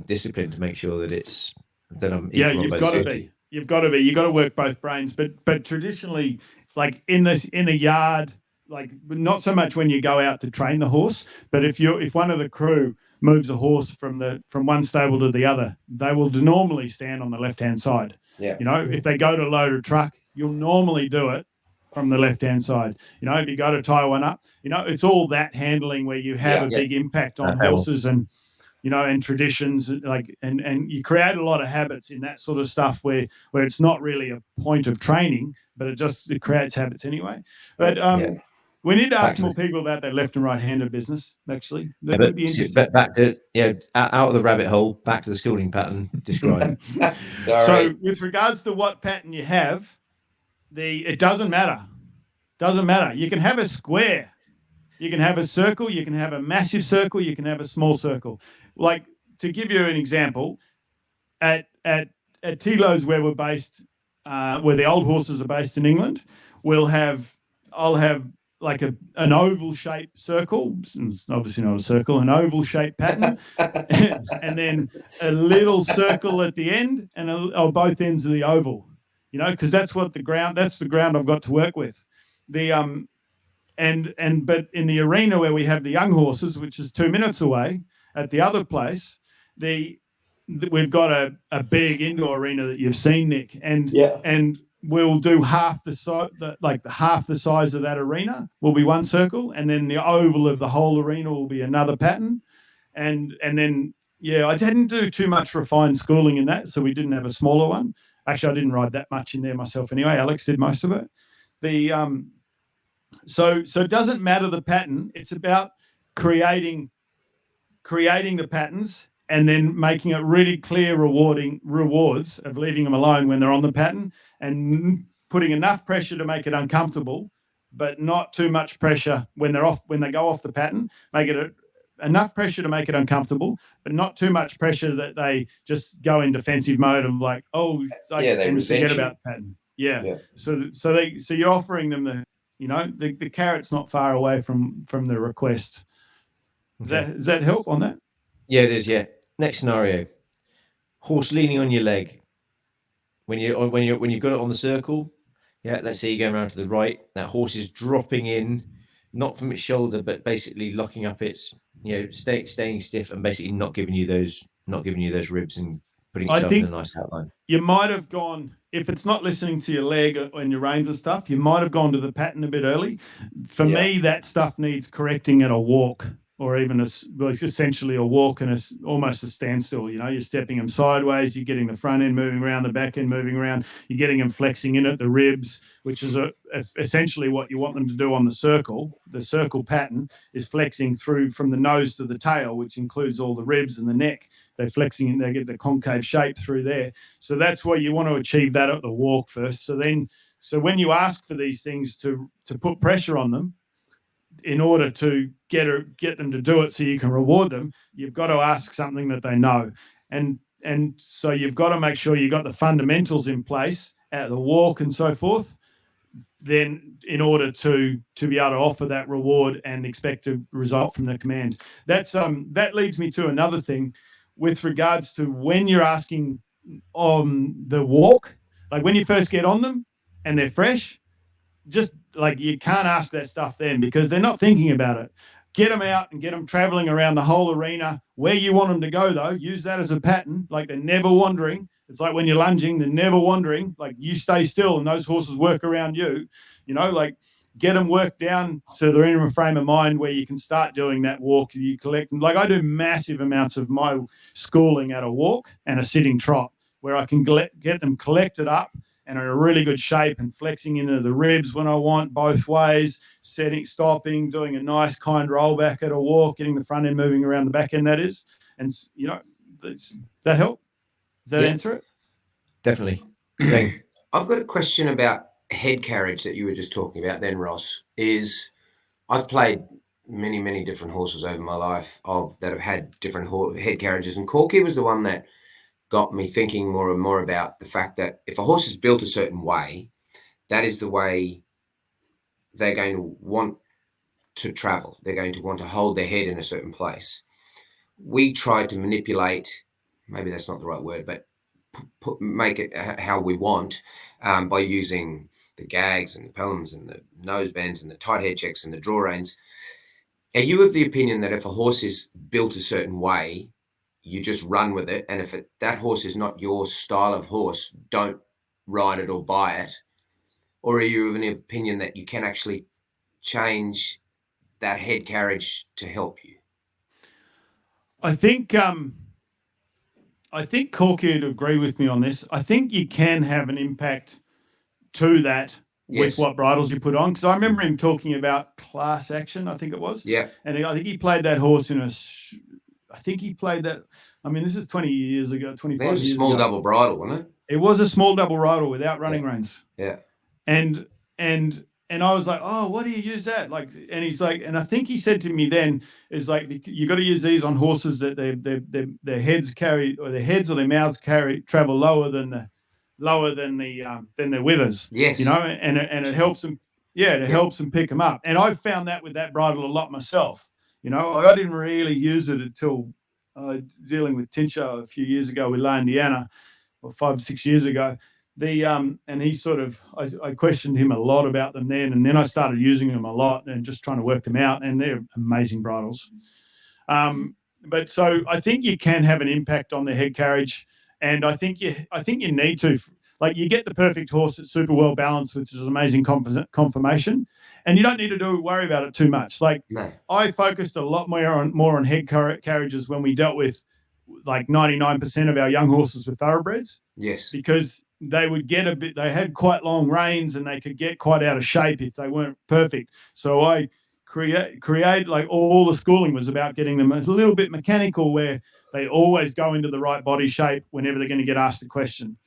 disciplined to make sure that it's that I'm. Yeah, you've got to be. You've got to work both brains. But traditionally, like in a yard, like not so much when you go out to train the horse, but if one of the crew moves a horse from one stable to the other, they will normally stand on the left-hand side. Yeah. If they go to load a truck, you'll normally do it from the left-hand side. If you go to tie one up, it's all that handling where you have a big impact on horses and traditions, like and you create a lot of habits in that sort of stuff where it's not really a point of training, but it creates habits anyway. But we need to ask more people about their left and right-handed business. Actually, that would be interesting. Back to out of the rabbit hole, back to the schooling pattern. Describe. So, with regards to what pattern you have, it doesn't matter. Doesn't matter. You can have a square, you can have a circle, you can have a massive circle, you can have a small circle. Like, to give you an example, at Tilo's where we're based, where the old horses are based in England, I'll have like an oval shaped circle. It's obviously not a circle, an oval shaped pattern, and then a little circle at the end, and on both ends of the oval. Because that's the ground I've got to work with. But in the arena where we have the young horses, which is 2 minutes away at the other place, we've got a big indoor arena that you've seen, Nick, and we'll do half the size of that arena will be one circle, and then the oval of the whole arena will be another pattern, and then I didn't do too much refined schooling in that, so we didn't have a smaller one. Actually, I didn't ride that much in there myself anyway. Alex did most of it. So it doesn't matter the pattern. It's about creating the patterns and then making it really clear rewards of leaving them alone when they're on the pattern and putting enough pressure to make it uncomfortable, but not too much pressure when they go off the pattern. Make it enough pressure to make it uncomfortable, but not too much pressure that they just go in defensive mode of like, they forget about the pattern. Yeah. So you're offering them the carrot's not far away from the request. Does that help on that? Yeah, it is. Yeah. Next scenario: horse leaning on your leg. When you've got it on the circle, let's say you're going around to the right. That horse is dropping in, not from its shoulder, but basically locking up its, staying stiff and basically not giving you those ribs and putting itself in a nice outline. You might have gone, if it's not listening to your leg and your reins and stuff, you might have gone to the pattern a bit early. For me, that stuff needs correcting at a walk, or even essentially a walk and almost a standstill. You're stepping them sideways, you're getting the front end moving around, the back end moving around, you're getting them flexing in at the ribs, which is essentially what you want them to do on the circle. The circle pattern is flexing through from the nose to the tail, which includes all the ribs and the neck. They're flexing and they get the concave shape through there. So that's where you want to achieve that at the walk first. So when you ask for these things to put pressure on them, in order to get them to do it so you can reward them, you've got to ask something that they know. And so you've got to make sure you got the fundamentals in place at the walk and so forth, then in order to be able to offer that reward and expect a result from the command. That leads me to another thing with regards to when you're asking on the walk, like when you first get on them and they're fresh, just like you can't ask that stuff then because they're not thinking about it. Get them out and get them traveling around the whole arena where you want them to go, though. Use that as a pattern. Like they're never wandering. It's like when you're lunging, they're never wandering. Like you stay still and those horses work around you. Like get them worked down so they're in a frame of mind where you can start doing that walk. You collect. Like I do massive amounts of my schooling at a walk and a sitting trot where I can get them collected up and are in a really good shape and flexing into the ribs when I want both ways, stopping, doing a nice kind roll back at a walk, getting the front end moving around the back end, that is. And, does that help? Does that answer it? Definitely. I've got a question about head carriage that you were just talking about then, Ross. I've played many, many different horses over my life that have had different head carriages, and Corky was the one that got me thinking more and more about the fact that if a horse is built a certain way, that is the way they're going to want to travel. They're going to want to hold their head in a certain place. We try to manipulate, maybe that's not the right word, but make it how we want by using the gags and the pelhams and the nose bends and the tight head checks and the draw reins. Are you of the opinion that if a horse is built a certain way, you just run with it, and if that horse is not your style of horse, don't ride it or buy it? Or are you of an opinion that you can actually change that head carriage to help you? I think Corky would agree with me on this. I think you can have an impact to that with what bridles you put on. Because I remember him talking about Class Action, I think it was. Yeah. And I think he played that horse this is 20 years ago, 25 years ago. It was a small double bridle, wasn't it? It was a small double bridle without running reins. Yeah. And I was like, oh, what do you use that? Like, and he's like, and I think he said to me then, is like, you got to use these on horses that their heads carry, or their heads or their mouths travel lower than their withers. Yes. And it helps them. Yeah, it helps them pick them up. And I found that with that bridle a lot myself. I didn't really use it until dealing with Tincho a few years ago with La Indiana, or 5 or 6 years ago. And he I questioned him a lot about them then, and then I started using them a lot and just trying to work them out, and they're amazing bridles. But so I think you can have an impact on the head carriage, and I think you need to. Like, you get the perfect horse that's super well balanced, which is an amazing conformation, and you don't need to worry about it too much. Like, no. I focused a lot more on head carriages when we dealt with like 99% of our young horses with thoroughbreds. Yes. Because they would get they had quite long reins and they could get quite out of shape if they weren't perfect. So I create like all the schooling was about getting them a little bit mechanical, where they always go into the right body shape whenever they're going to get asked a question.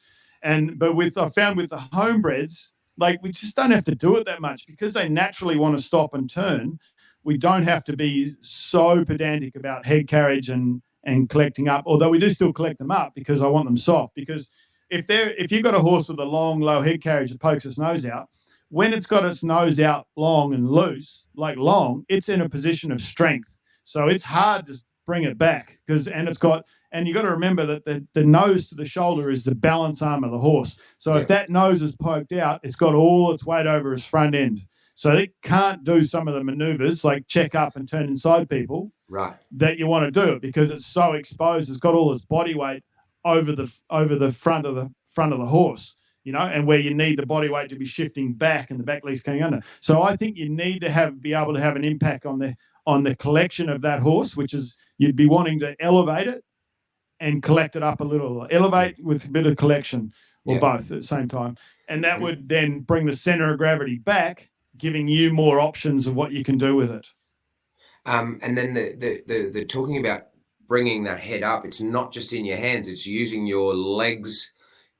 But I found with the homebreds, like, we just don't have to do it that much because they naturally want to stop and turn. We don't have to be so pedantic about head carriage and collecting up, although we do still collect them up because I want them soft. Because if you've got a horse with a long, low head carriage that pokes its nose out, when it's got its nose out long and loose, like long, it's in a position of strength. So it's hard to bring it back and you've got to remember that the nose to the shoulder is the balance arm of the horse. So if that nose is poked out, it's got all its weight over its front end. So it can't do some of the maneuvers like check up and turn inside people that you want to do, because it's so exposed. It's got all its body weight over the front of the horse, and where you need the body weight to be shifting back and the back legs coming under. So I think you need to be able to have an impact on the collection of that horse, which is you'd be wanting to elevate it and collect it up a little, elevate with a bit of collection, or both at the same time. And that would then bring the center of gravity back, giving you more options of what you can do with it. And then the talking about bringing that head up, it's not just in your hands, it's using your legs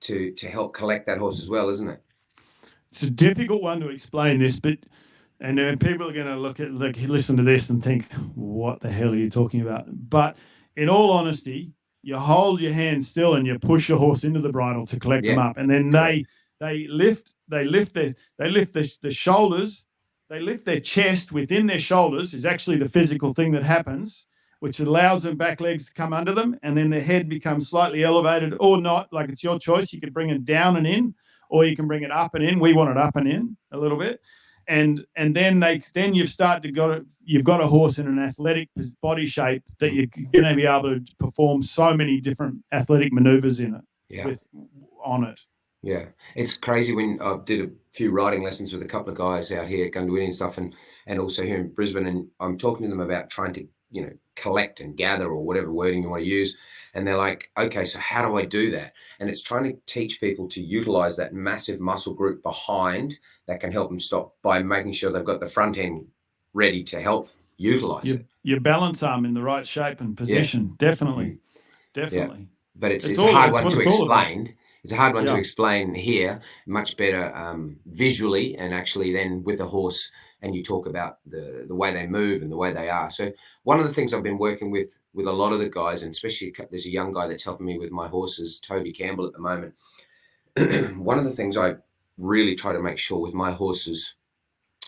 to help collect that horse as well, isn't it? It's a difficult one to explain this, but And then people are going to listen to this and think, what the hell are you talking about? But in all honesty, you hold your hand still and you push your horse into the bridle to collect them up. And then they lift the shoulders, they lift their chest within their shoulders is actually the physical thing that happens, which allows them back legs to come under them. And then their head becomes slightly elevated or not. Like, it's your choice. You could bring it down and in, or you can bring it up and in. We want it up and in a little bit. And then you've got a horse in an athletic body shape that you're going to be able to perform so many different athletic maneuvers in it on it. Yeah, it's crazy. When I did a few riding lessons with a couple of guys out here at Gundwini and stuff, and also here in Brisbane, and I'm talking to them about trying to collect and gather, or whatever wording you want to use, and they're like, okay, so how do I do that? And it's trying to teach people to utilize that massive muscle group behind that can help them stop, by making sure they've got the front end ready to help utilize it. Your balance arm in the right shape and position. Definitely. Yeah. But it's a hard one to explain. It's a hard one to explain here, much better visually, and actually then with a horse, and you talk about the way they move and the way they are. So one of the things I've been working with a lot of the guys, and especially there's a young guy that's helping me with my horses, Toby Campbell, at the moment. One of the things I really try to make sure with my horses,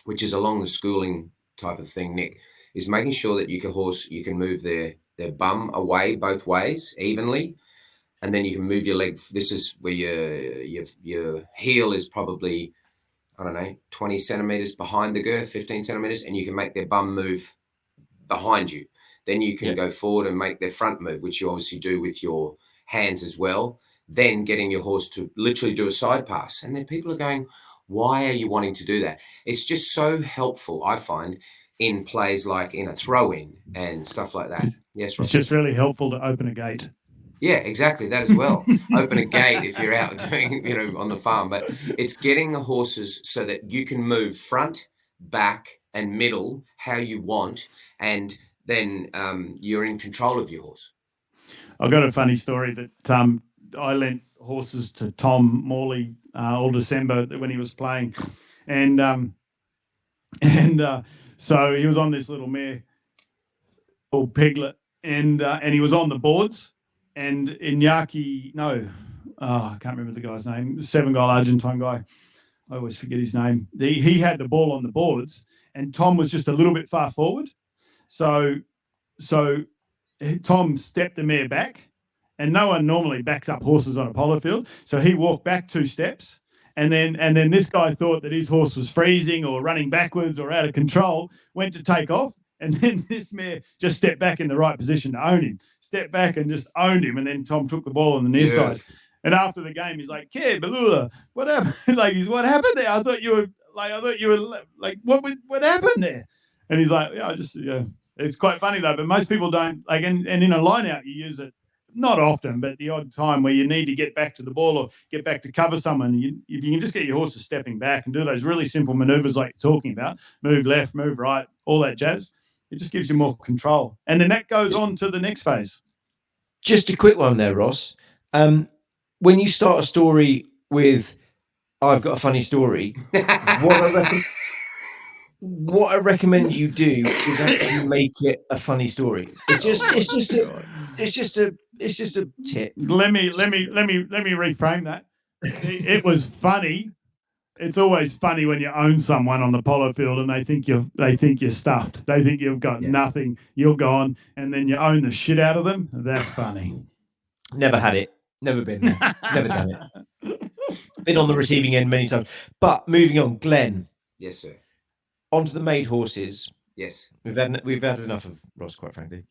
which is along the schooling type of thing, Nick, is making sure that you can move their bum away both ways evenly. And then you can move your leg. This is where your heel is probably, 20 centimeters behind the girth, 15 centimeters, and you can make their bum move behind you. Then you can go forward and make their front move, which you obviously do with your hands as well. Then getting your horse to literally do a side pass. And then people are going, why are you wanting to do that? It's just so helpful, I find, in plays like in a throw-in and stuff like that. Yes, Ross. It's just really helpful to open a gate. Yeah, exactly. That as well. Open a gate if you're out doing, on the farm. But it's getting the horses so that you can move front, back, and middle how you want, and then you're in control of your horse. I've got a funny story that I lent horses to Tom Morley all December when he was playing, and so he was on this little mare called Piglet, and he was on the boards. And Iñaki, I can't remember the guy's name, 7-guy Argentine guy. I always forget his name. He had the ball on the boards, and Tom was just a little bit far forward. So Tom stepped the mare back, and no one normally backs up horses on a polo field. So he walked back 2 steps, and then this guy thought that his horse was freezing or running backwards or out of control, went to take off. And then this mare just stepped back in the right position to own him. Stepped back and just owned him. And then Tom took the ball on the near side. And after the game, he's like, "Care, Balula, what happened? What happened there? I thought you were like, what happened there?" And he's like, It's quite funny though. But most people don't like. And in a line out, you use it not often, but the odd time where you need to get back to the ball or get back to cover someone. If you can just get your horses stepping back and do those really simple maneuvers like you're talking about, move left, move right, all that jazz. It just gives you more control. And then that goes on to the next phase. Just a quick one there, Ross. When you start a story with, I've got a funny story, what I recommend you do is actually make it a funny story. It's just a tip. Let me reframe that. It was funny. It's always funny when you own someone on the polo field and they think you're stuffed. They think you've got nothing. You're gone, and then you own the shit out of them. That's funny. Never had it. Never been there. Never done it. Been on the receiving end many times. But moving on, Glenn. Yes, sir. Onto the made horses. Yes. We've had enough of Ross, quite frankly.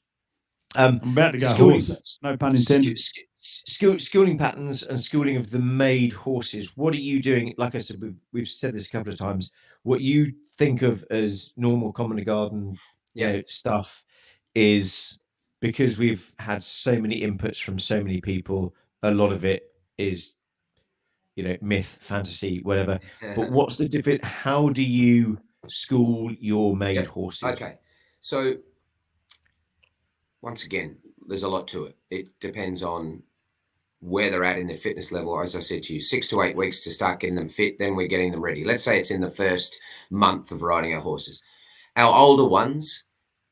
I'm about to go horse. No pun intended. Schooling patterns and schooling of the made horses. What are you doing? Like I said, we've said this a couple of times. What you think of as normal common garden, stuff is, because we've had so many inputs from so many people. A lot of it is, myth, fantasy, whatever. But what's the difference? How do you school your made horses? Okay, so once again, there's a lot to it. It depends on where they're at in their fitness level. As I said to you, 6 to 8 weeks to start getting them fit. Then we're getting them ready. Let's say it's in the first month of riding our horses. Our older ones,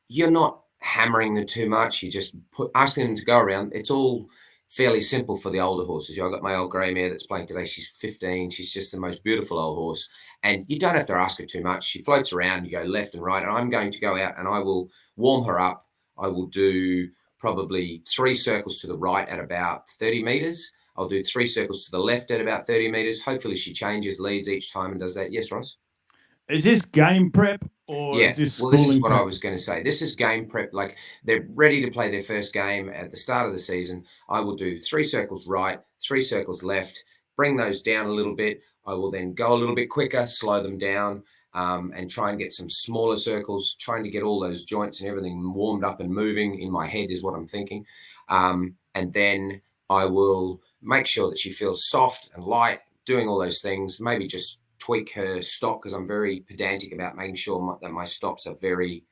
you're not hammering them too much. You just asking them to go around. It's all fairly simple for the older horses. I've got my old grey mare that's playing today. She's 15. She's just the most beautiful old horse. And you don't have to ask her too much. She floats around. You go left and right. And I'm going to go out and I will warm her up. I will do probably 3 circles to the right at about 30 meters. I'll do 3 circles to the left at about 30 meters. Hopefully she changes leads each time and does that. Yes, Ross? Is this game prep or Yeah, is this well, this is schooling what I prep? was going to say. This is game prep. Like they're ready to play their first game at the start of the season. I will do 3 circles right, 3 circles left, bring those down a little bit. I will then go a little bit quicker, slow them down, and try and get some smaller circles, trying to get all those joints and everything warmed up and moving in my head is what I'm thinking. And then I will make sure that she feels soft and light, doing all those things, maybe just tweak her stop because I'm very pedantic about making sure that my stops are very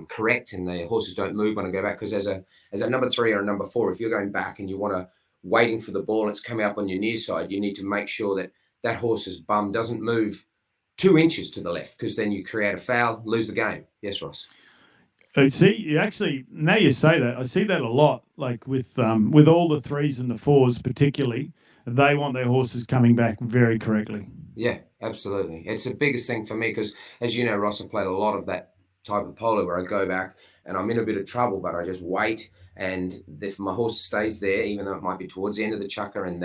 correct and the horses don't move when I go back. Because as a number 3 or a number 4, if you're going back and you want to waiting for the ball and it's coming up on your near side, you need to make sure that that horse's bum doesn't move 2 inches to the left because then you create a foul, lose the game. Yes, Ross. See, you actually, now you say that, I see that a lot, like with all the 3s and the 4s particularly, they want their horses coming back very correctly. Yeah, absolutely. It's the biggest thing for me because, as you know, Ross, I played a lot of that type of polo where I go back and I'm in a bit of trouble, but I just wait. And if my horse stays there, even though it might be towards the end of the chukker and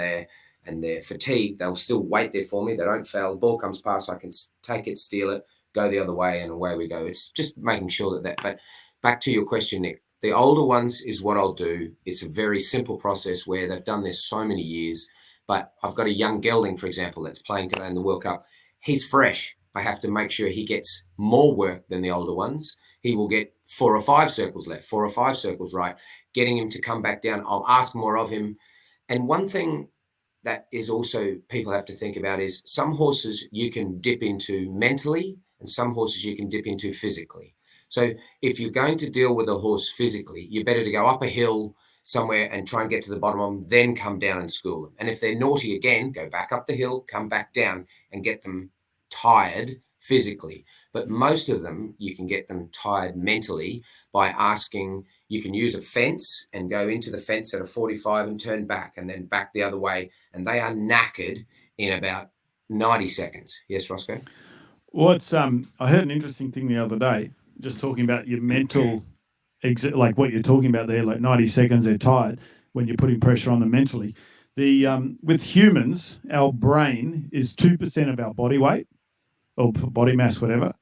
they're fatigued, they'll still wait there for me. They don't fail. The ball comes past, I can take it, steal it, go the other way, and away we go. It's just making sure that. But back to your question, Nick. The older ones is what I'll do. It's a very simple process where they've done this so many years. But I've got a young gelding, for example, that's playing today in the World Cup. He's fresh. I have to make sure he gets more work than the older ones. He will get 4 or 5 circles left, 4 or 5 circles right, getting him to come back down. I'll ask more of him. And one thing that is also people have to think about is some horses you can dip into mentally and some horses you can dip into physically. So if you're going to deal with a horse physically, you're better to go up a hill somewhere and try and get to the bottom of them, then come down and school them. And if they're naughty again, go back up the hill, come back down and get them tired physically. But most of them, you can get them tired mentally by asking, you can use a fence and go into the fence at a 45 and turn back and then back the other way. And they are knackered in about 90 seconds. Yes, Roscoe? What's I heard an interesting thing the other day, just talking about your mental, like what you're talking about there, like 90 seconds, they're tired when you're putting pressure on them mentally. With humans, our brain is 2% of our body weight or body mass, whatever,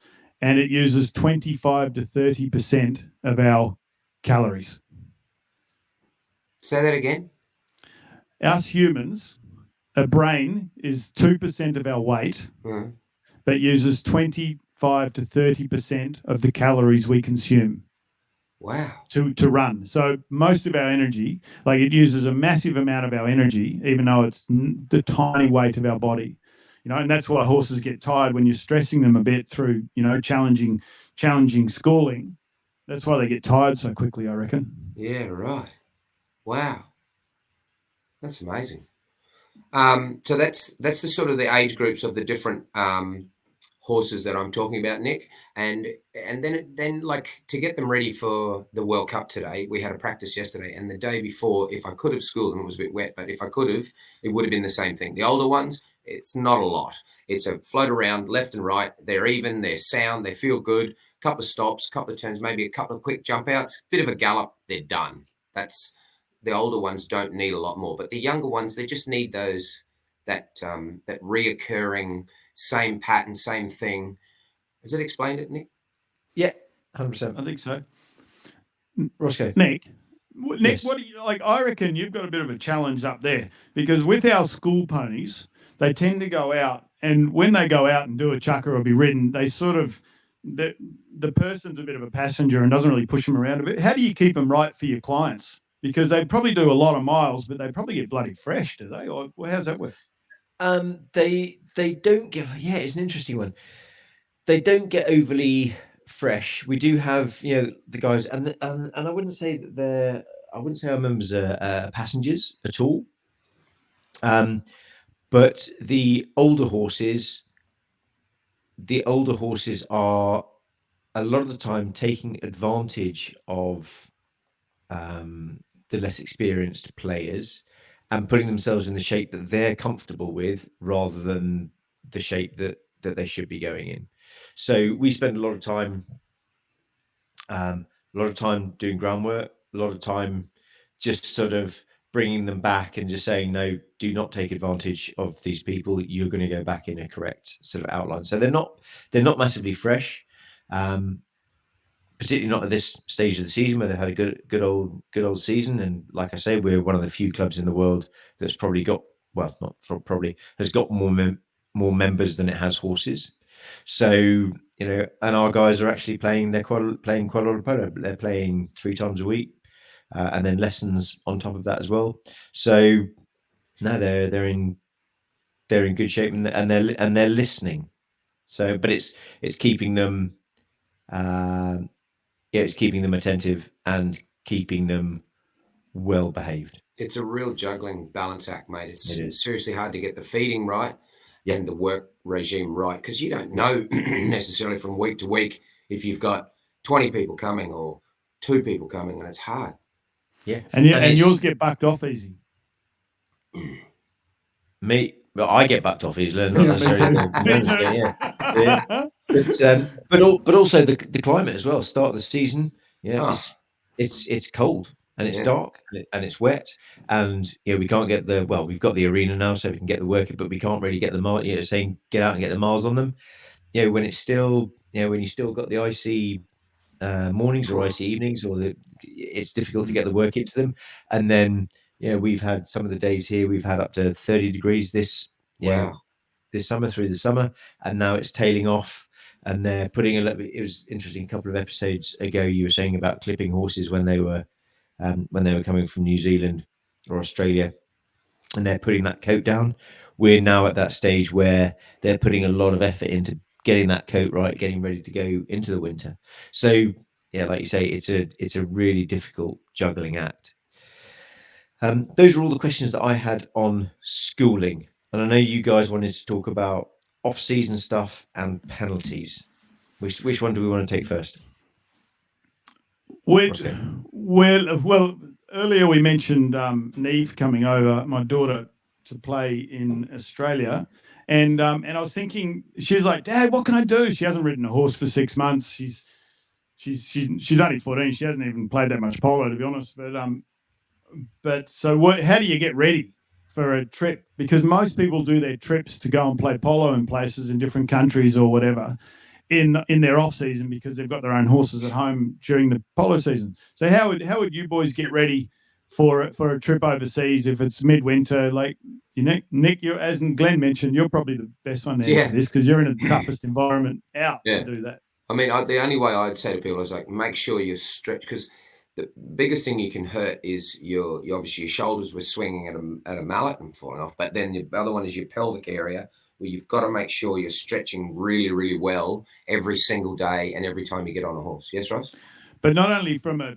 and it uses 25 to 30% of our calories. Say that again. Us humans, a brain is 2% of our weight, but uses 25 to 30% of the calories we consume. Wow. To run. So most of our energy, like it uses a massive amount of our energy, even though it's the tiny weight of our body. And that's why horses get tired when you're stressing them a bit through, challenging schooling. That's why they get tired so quickly, I reckon. Yeah, right. Wow. That's amazing. So that's the sort of the age groups of the different horses that I'm talking about, Nick. And then like to get them ready for the World Cup today, we had a practice yesterday, and the day before, if I could have schooled them, it was a bit wet, but if I could have, it would have been the same thing. The older ones, it's not a lot. It's a float around left and right. They're even, they're sound, they feel good. Couple of stops, couple of turns, maybe a couple of quick jump outs, bit of a gallop, they're done. That's the older ones don't need a lot more, but the younger ones, they just need those that reoccurring same pattern, same thing. Has it explained it, Nick? Yeah, 100%. I think so. Roscoe. Nick, Yes. what do you like? I reckon you've got a bit of a challenge up there because with our school ponies, they tend to go out, and when they go out and do a chukker or be ridden, they sort of the person's a bit of a passenger and doesn't really push them around a bit. How do you keep them right for your clients? Because they probably do a lot of miles, but they probably get bloody fresh, do they? Or how's that work? They don't get. Yeah, it's an interesting one. They don't get overly fresh. We do have, the guys, and I wouldn't say that I wouldn't say our members are passengers at all. But the older horses are a lot of the time taking advantage of the less experienced players and putting themselves in the shape that they're comfortable with rather than the shape that they should be going in. So we spend a lot of time doing groundwork, a lot of time just sort of bringing them back and just saying, no, do not take advantage of these people. You're going to go back in a correct sort of outline. So they're not massively fresh, particularly not at this stage of the season where they've had a good old season. And like I say, we're one of the few clubs in the world that's probably got, well, not probably, has got more members than it has horses. So, you know, and our guys are actually playing quite a lot of polo. They're playing 3 times a week, and then lessons on top of that as well. So no, they're in good shape, and they're listening. So, but it's keeping them, it's keeping them attentive and keeping them well behaved. It's a real juggling balance act, mate. It It's is. seriously hard to get the feeding right Yeah. and the work regime right, because you don't know necessarily from week to week if you've got 20 people coming or 2 people coming, and it's hard. Yeah. And yours get bucked off easy. Me, well, I get bucked off easily, not Yeah, necessarily. me too. Yeah. But also the climate as well. Start of the season, it's cold and it's dark and it's wet, and we can't get we've got the arena now, so we can get the work, but we can't really get the mile. Saying get out and get the miles on them. When it's still, when you still got the icy mornings or icy evenings, or it's difficult to get the work into them. And then we've had some of the days here, we've had up to 30 degrees this summer, through the summer, and now it's tailing off. And they're putting it was interesting, a couple of episodes ago you were saying about clipping horses when they were coming from New Zealand or Australia, and they're putting that coat down. We're now at that stage where they're putting a lot of effort into getting that coat right, getting ready to go into the winter. So like you say, it's a really difficult juggling act. Those are all the questions that I had on schooling, and I know you guys wanted to talk about off-season stuff and penalties. Which one do we want to take first? Well, earlier we mentioned Neve coming over, my daughter, to play in Australia, and I was thinking, she was like, "Dad, what can I do?" She hasn't ridden a horse for 6 months. She's only 14. She hasn't even played that much polo, to be honest. But so how do you get ready for a trip? Because most people do their trips to go and play polo in places in different countries or whatever in their off season, because they've got their own horses at home during the polo season. So how would you boys get ready for a trip overseas if it's midwinter? Like, Nick, you, as Glenn mentioned, you're probably the best one to answer this, because you're in the toughest environment out to do that. I mean, the only way I'd say to people is like, make sure you're stretched, because the biggest thing you can hurt is your obviously your shoulders were swinging at a mallet and falling off. But then the other one is your pelvic area, where you've got to make sure you're stretching really, really well every single day and every time you get on a horse. Yes, Ross? But not only from a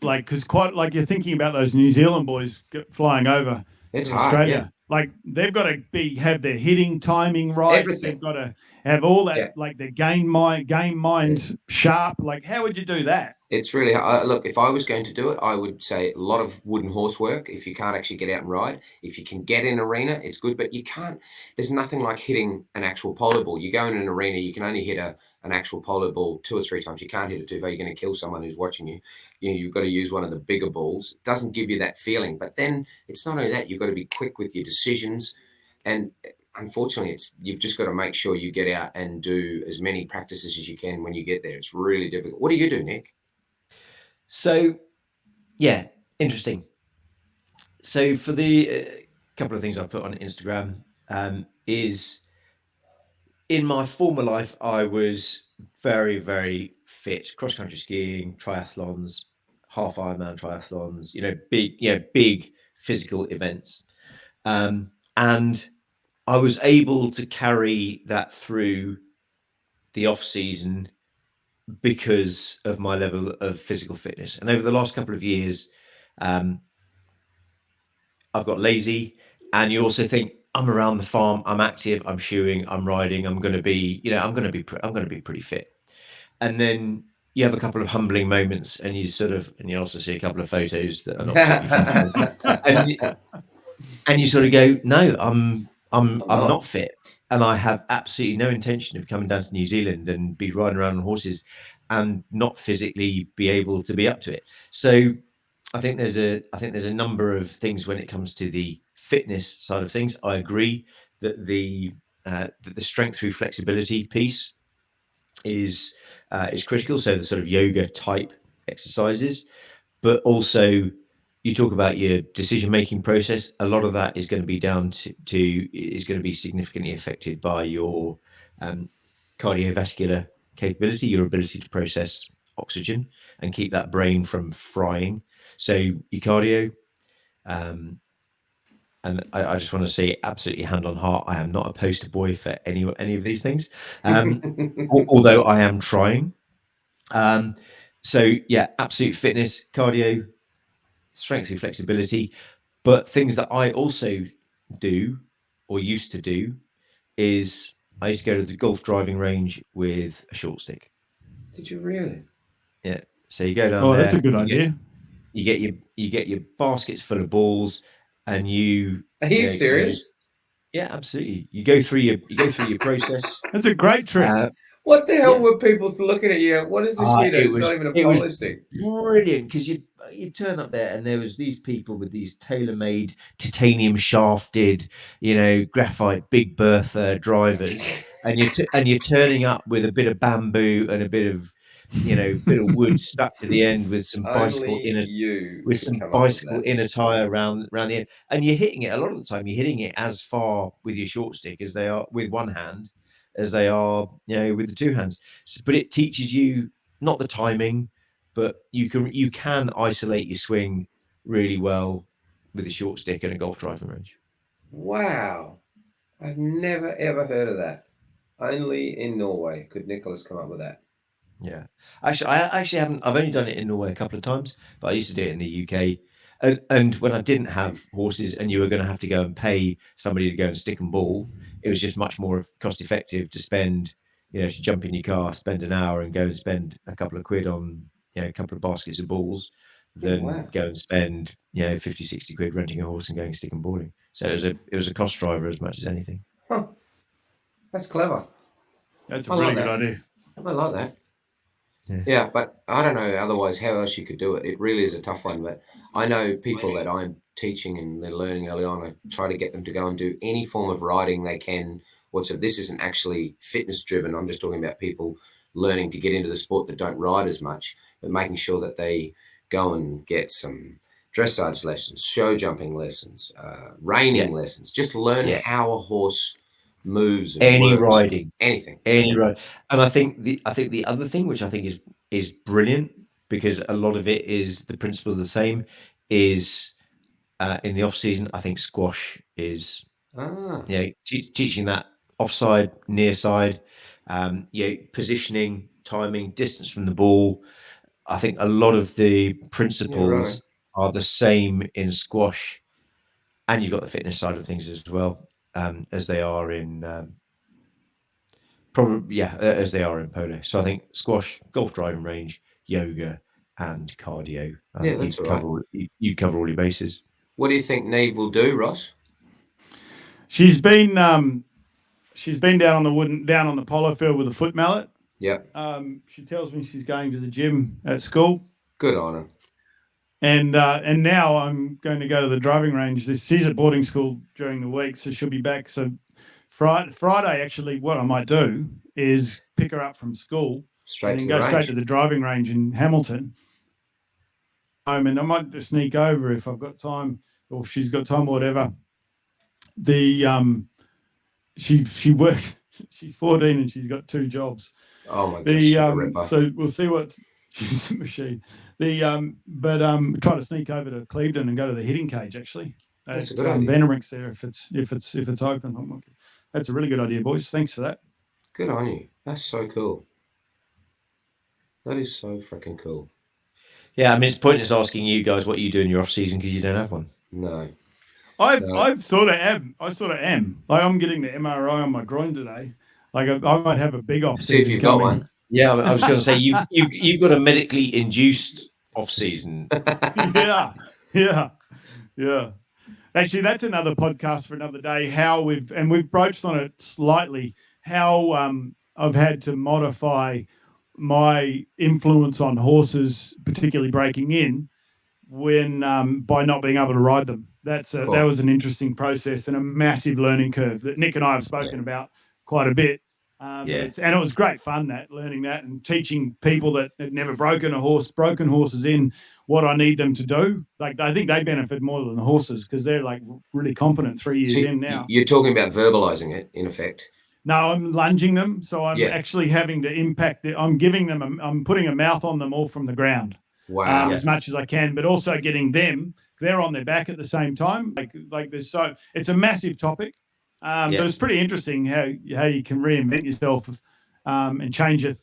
like, because quite like you're thinking about those New Zealand boys flying over to Australia. Like, they've got to have their hitting timing right. Everything. They've got to have all that, like their game mind sharp. Like, how would you do that? It's really hard. Look, if I was going to do it, I would say a lot of wooden horse work. If you can't actually get out and ride, if you can get in arena, it's good. But you can't. There's nothing like hitting an actual polo ball. You go in an arena, you can only hit an actual polo ball 2 or 3 times. You can't hit it too far. You're going to kill someone who's watching you. You've got to use one of the bigger balls. It doesn't give you that feeling. But then it's not only that. You've got to be quick with your decisions, and unfortunately, you've just got to make sure you get out and do as many practices as you can when you get there. It's really difficult. What do you do, Nick? So, interesting. So for the couple of things I put on Instagram is, in my former life, I was very, very fit, cross-country skiing, triathlons, half Ironman triathlons, big physical events. And I was able to carry that through the off season because of my level of physical fitness. And over the last couple of years, I've got lazy and you also think, I'm around the farm, I'm active, I'm shoeing, I'm riding, I'm going to be, I'm going to be pretty fit. And then you have a couple of humbling moments, and you also see a couple of photos that are not particularly flattering, and you sort of go, no, I'm not. not fit, and I have absolutely no intention of coming down to New Zealand and be riding around on horses and not physically be able to be up to it. So I think there's a number of things when it comes to the fitness side of things. I agree that the strength through flexibility piece is critical. So the sort of yoga type exercises, but also you talk about your decision making process. A lot of that is going to be down is going to be significantly affected by your cardiovascular capability, your ability to process oxygen and keep that brain from frying. So your cardio, and I just want to say, absolutely hand on heart, I am not a poster boy for any of these things, although I am trying. So yeah, absolute fitness, cardio, strength and flexibility. But things that I also do or used to do is I used to go to the golf driving range with a short stick. Did you really? Yeah. So you go down Oh, there. that's a good idea. You get your baskets full of balls, and Are you serious? Yeah, absolutely. You go through your process. That's a great trick. What the hell Yeah. were people looking at you? What is this we do? It's not even a polo stick. Brilliant, because you turn up there and there was these people with these tailor-made titanium shafted, graphite Big Bertha drivers, and you're turning up with a bit of bamboo and a bit of wood stuck to the end with some bicycle inner tire around the end, and you're hitting it a lot of the time. You're hitting it as far with your short stick as they are with one hand, as they are with the two hands. But it teaches you not the timing, but you can isolate your swing really well with a short stick in a golf driving range. Wow, I've never ever heard of that. Only in Norway could Nicholas come up with that. Yeah, I actually haven't. I've only done it in Norway a couple of times, but I used to do it in the UK. And when I didn't have horses, and you were going to have to go and pay somebody to go and stick and ball, it was just much more cost effective to spend, to jump in your car, spend an hour, and go and spend a couple of quid on, a couple of baskets of balls, than go and spend, 50, 60 quid renting a horse and going stick and balling. So it was a cost driver as much as anything. Huh. That's clever. That's a really good idea. I like that. Yeah, but I don't know otherwise how else you could do it. It really is a tough one. But I know people that I'm teaching and they're learning early on. I try to get them to go and do any form of riding they can. This isn't actually fitness driven. I'm just talking about people learning to get into the sport that don't ride as much, but making sure that they go and get some dressage lessons, show jumping lessons, reining lessons. Just learn how a horse moves. And any works. riding, anything. Any ride. And I think the other thing, which I think is brilliant, because a lot of it is the principle is the same, is in the off season. I think squash is teaching that offside, near side, positioning, timing, distance from the ball. I think a lot of the principles are the same in squash, and you've got the fitness side of things as well, as they are in as they are in polo. So I think squash, golf driving range, yoga, and cardio. That's You cover all your bases. What do you think Neve will do, Ross? She's been down on the polo field with a foot mallet. Yep. She tells me she's going to the gym at school. Good on her. And now I'm going to go to the driving range. She's at boarding school during the week, so she'll be back. So Friday, actually, what I might do is pick her up from school and go straight to the driving range in Hamilton. And I might just sneak over if I've got time, or if she's got time or whatever. She worked. She's 14 and she's got 2 jobs. Oh my gosh! So we'll see what she's a machine. Try to sneak over to Clevedon and go to the hitting cage. Actually, that's a good idea. Vanderrink's there if it's open. That's a really good idea, boys. Thanks for that. Good on you. That's so cool. That is so freaking cool. Yeah, I mean, it's pointless asking you guys what you do in your off season because you don't have one. No. I've sort of am. I sort of am. Like I'm getting the MRI on my groin today. Like I might have a big off See if season you've got coming. one. Yeah, I was going to say you've got a medically induced off season. Yeah. Actually, that's another podcast for another day. How we've broached on it slightly. How I've had to modify my influence on horses, particularly breaking in, when by not being able to ride them. That was an interesting process and a massive learning curve that Nick and I have spoken about quite a bit. And it was great fun learning that and teaching people that had never broken horses in what I need them to do. Like I think they benefit more than the horses because they're like really competent 3 years in now. You're talking about verbalizing it, in effect. No, I'm lunging them, so I'm actually having to impact it. I'm giving them. I'm putting a mouth on them all from the ground. Wow. As much as I can, but also getting them. They're on their back at the same time. Like there's it's a massive topic, but it's pretty interesting how you can reinvent yourself and change it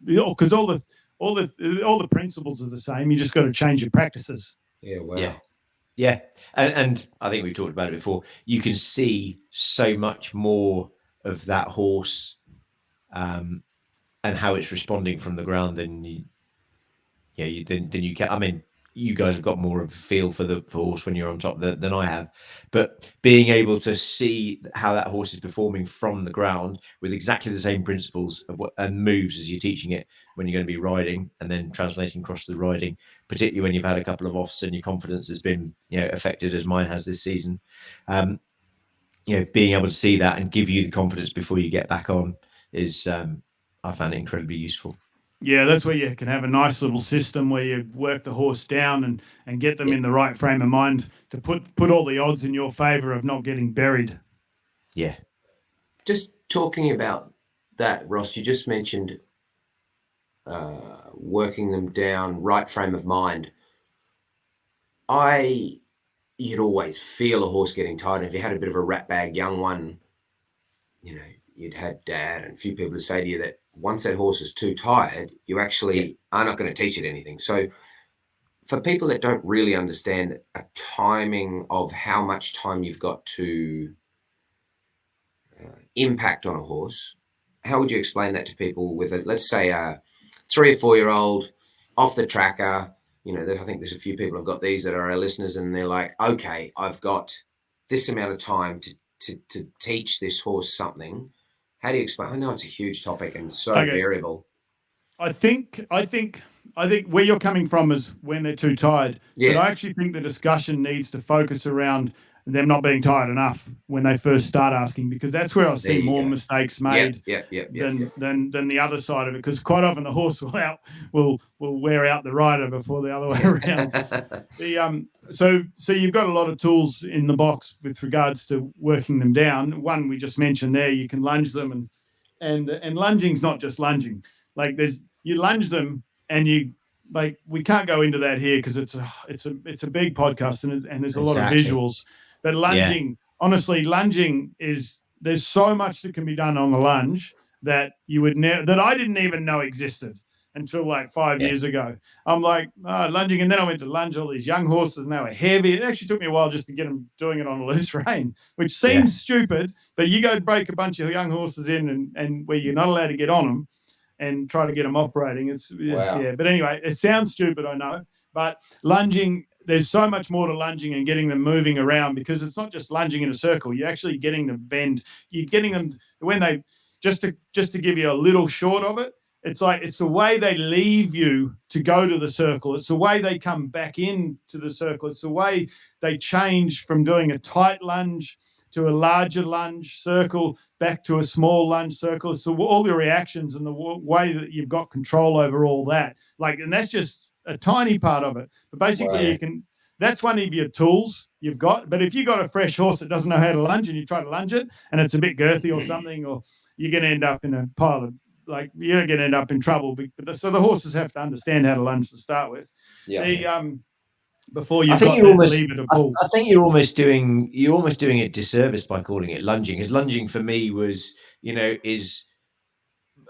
because all the principles are the same. You just got to change your practices. Yeah. Wow. Yeah. And I think we've talked about it before. You can see so much more of that horse and how it's responding from the ground than you can. I mean, you guys have got more of a feel for horse when you're on top than I have, but being able to see how that horse is performing from the ground with exactly the same principles and moves as you're teaching it when you're going to be riding, and then translating across the riding, particularly when you've had a couple of offs and your confidence has been affected as mine has this season. Being able to see that and give you the confidence before you get back on is I found it incredibly useful. Yeah, that's where you can have a nice little system where you work the horse down and get them in the right frame of mind to put all the odds in your favour of not getting buried. Yeah. Just talking about that, Ross, you just mentioned working them down, right frame of mind. You'd always feel a horse getting tired. And if you had a bit of a rat bag young one, you'd had Dad and a few people to say to you that once that horse is too tired, you actually are not going to teach it anything. So for people that don't really understand a timing of how much time you've got to impact on a horse, how would you explain that to people with let's say a 3 or 4 year old off the tracker? I think there's a few people have got these that are our listeners, and they're like, okay, I've got this amount of time to teach this horse something. How do you explain? I know it's a huge topic and so variable. I think where you're coming from is when they're too tired. Yeah. But I actually think the discussion needs to focus around them not being tired enough when they first start asking, because that's where I see more mistakes made than the other side of it. Because quite often the horse will wear out the rider before the other way around. So you've got a lot of tools in the box with regards to working them down. One we just mentioned there, you can lunge them, and lunging's not just lunging. Like you lunge them and you. Like we can't go into that here because it's a big podcast and there's a lot of visuals. But lunging, honestly, there's so much that can be done on the lunge that that I didn't even know existed until like 5 years ago. I'm like, lunging, and then I went to lunge all these young horses, and they were heavy. It actually took me a while just to get them doing it on a loose rein, which seems stupid, but you go break a bunch of young horses in and where you're not allowed to get on them and try to get them operating. But anyway, it sounds stupid, I know, but lunging, there's so much more to lunging and getting them moving around, because it's not just lunging in a circle. You're actually getting them bend. You're getting them when they just to give you a little short of it. It's like it's the way they leave you to go to the circle. It's the way they come back into the circle. It's the way they change from doing a tight lunge to a larger lunge circle back to a small lunge circle. So all the reactions and the way that you've got control over all that, and that's just a tiny part of it. But basically that's one of your tools you've got. But if you've got a fresh horse that doesn't know how to lunge and you try to lunge it and it's a bit girthy or something, or you're going to end up in a pile of, you're going to end up in trouble. So the horses have to understand how to lunge to start with. Before you leave it a pull. I think you're almost doing a disservice by calling it lunging. Because lunging for me was,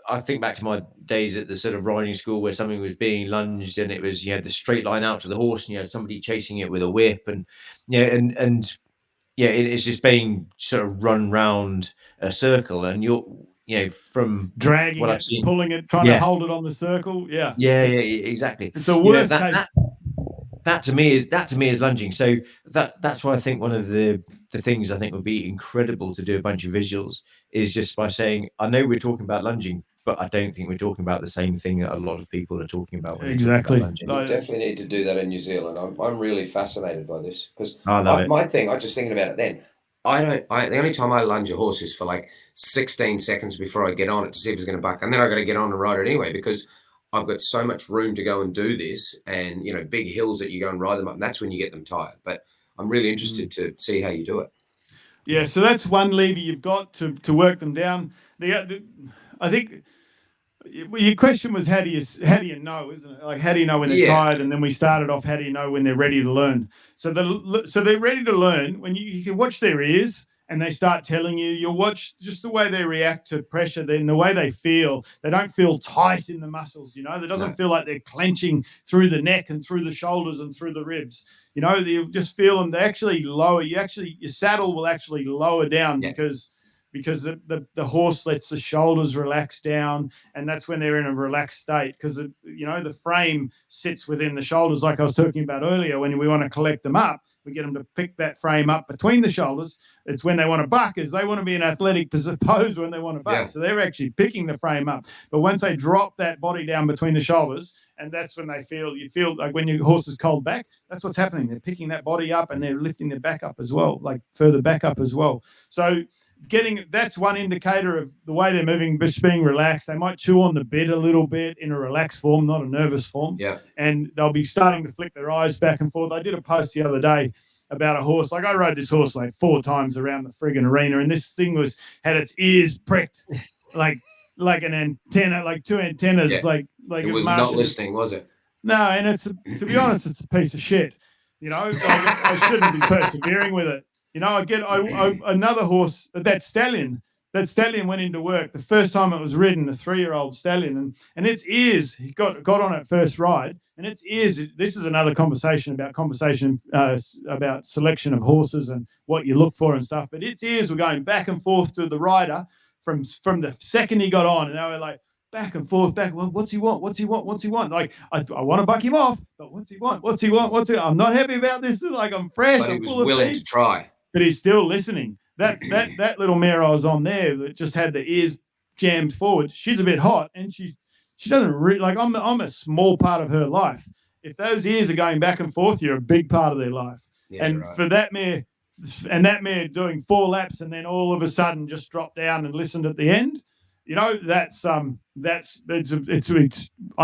I think back to my days at the sort of riding school where something was being lunged and it was, you had the straight line out to the horse and you had somebody chasing it with a whip and it's just being sort of run round a circle, and you're from Dragging what it, I've seen, pulling it, trying to hold it on the circle. Yeah, exactly. it's a worst case. That to me is lunging. So that's why I think one of the things I think would be incredible to do a bunch of visuals is just by saying, I know we're talking about lunging, but I don't think we're talking about the same thing that a lot of people are talking about when exactly. About lunging. You definitely need to do that in New Zealand. I'm really fascinated by this because I love it. My thing, I was just thinking about it then. The only time I lunge a horse is for like 16 seconds before I get on it to see if it's going to buck, and then I got to get on and ride it anyway because I've got so much room to go and do this, and big hills that you go and ride them up, and that's when you get them tired. But I'm really interested to see how you do it. Yeah, so that's one lever you've got to work them down. I think your question was how do you know, isn't it? Like how do you know when they're tired? And then we started off, how do you know when they're ready to learn? So they're ready to learn when you can watch their ears. And they start telling you, you'll watch just the way they react to pressure, then the way they feel. They don't feel tight in the muscles, It doesn't feel like they're clenching through the neck and through the shoulders and through the ribs. You just feel them. They actually lower. Your saddle will actually lower down because the horse lets the shoulders relax down, and that's when they're in a relaxed state because the frame sits within the shoulders, like I was talking about earlier. When we want to collect them up, we get them to pick that frame up between the shoulders. It's when they want to buck, is they want to be in athletic pose when they want to buck. So they're actually picking the frame up. But once they drop that body down between the shoulders, and that's when you feel like when your horse is cold back, that's what's happening. They're picking that body up and they're lifting their back up as well, like further back up as well. So that's one indicator of the way they're moving, just being relaxed. They might chew on the bit a little bit in a relaxed form, not a nervous form. Yeah. And they'll be starting to flick their eyes back and forth. I did a post the other day about a horse. Like I rode this horse like 4 times around the friggin' arena, and this thing had its ears pricked like an antenna, like 2 antennas, like it was not listening, was it? No, and to be honest, it's a piece of shit. I shouldn't be persevering with it. Another horse, that stallion went into work the first time it was ridden, a 3-year-old stallion, and its ears, he got on it first ride, and its ears, this is another conversation about selection of horses and what you look for and stuff, but its ears were going back and forth to the rider from the second he got on, and they were like, back and forth, well, what's he want? Like, I want to buck him off, but what's he want? I'm not happy about this. Like, I'm fresh. But I'm he full was of willing feed. to try. But he's still listening. That little mare I was on there that just had the ears jammed forward, she's a bit hot, and she doesn't like, I'm a small part of her life. If those ears are going back and forth, you're a big part of their life. Yeah, and right. For that mare, and that mare doing 4 laps and then all of a sudden just dropped down and listened at the end, that's I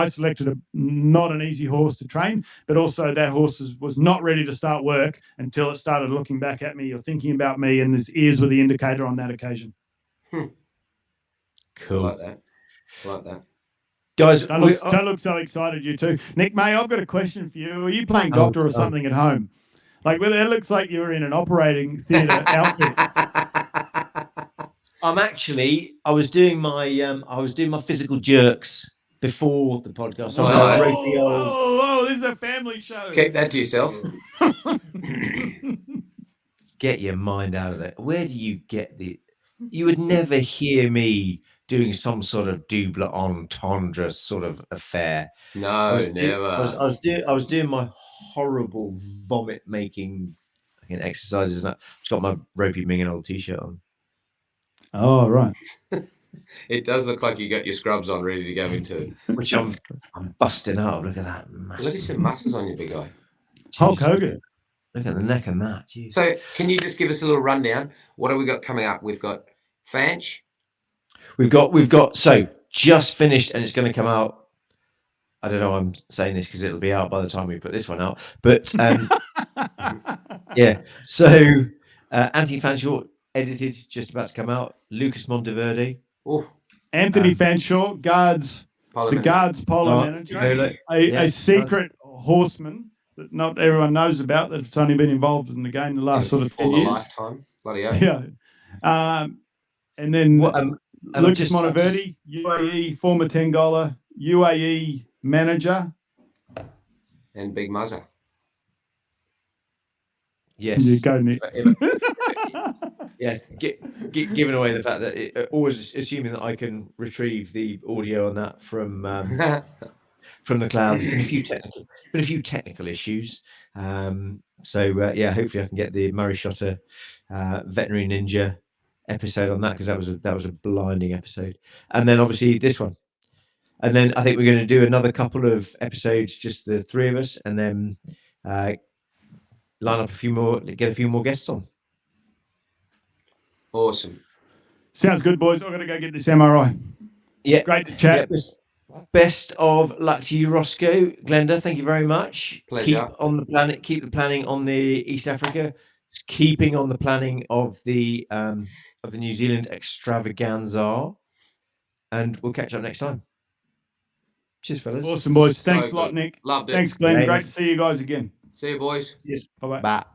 selected not an easy horse to train, but also that horse was not ready to start work until it started looking back at me or thinking about me, and his ears were the indicator on that occasion. Cool. I like that. Guys, don't look so excited, you two. Nick May, I've got a question for you. Are you playing doctor or something at home? Like, well, it looks like you're in an operating theatre outfit. I was doing my physical jerks before the podcast. This is a family show. Keep that to yourself. Get your mind out of it. Where do you get you would never hear me doing some sort of double entendre sort of affair. No, never. I was doing my horrible vomit making exercises, and I've just got my Ropey Ming and old t-shirt on. Oh, right. It does look like you got your scrubs on, ready to go into. Which I'm busting out. Look at that. Look at some muscles on you, big guy. Hulk Hogan. Look at the neck and that. Geez. So, can you just give us a little rundown? What have we got coming up? We've got Fanch. We've got so just finished, and it's going to come out. I don't know. I'm saying this because it'll be out by the time we put this one out. But yeah. So Anthony Fanshaw edited, just about to come out. Lucas Monteverde. Oof. Anthony Fanshaw, guards polo manager, a secret horseman that not everyone knows about, that's only been involved in the game the last sort of 10 years. Lifetime. Bloody hell. Yeah. And then Lucas Monteverde, UAE former 10-goaler, UAE manager. And Big Muzzer. You Yes. go, Nick. Yeah, giving away the fact that always assuming that I can retrieve the audio on that from the cloud. There's been a few technical issues. Yeah, hopefully I can get the Murray Shotter veterinary ninja episode on that, because that was a blinding episode. And then obviously this one. And then I think we're going to do another couple of episodes, just the three of us, and then line up a few more, get a few more guests on. Awesome. Sounds good, boys. I'm going to go get this MRI. Yeah. Great to chat. Yeah, best of luck to you, Roscoe. Glenda, thank you very much. Pleasure. Keep on the planet. Keep the planning on the East Africa. Keeping on the planning of the New Zealand extravaganza. And we'll catch up next time. Cheers, fellas. Awesome, boys. So Thanks a lot, good. Nick. Loved it. Thanks, Glenn. Yeah, Great yes. to see you guys again. See you, boys. Yes. Bye-bye. Bye.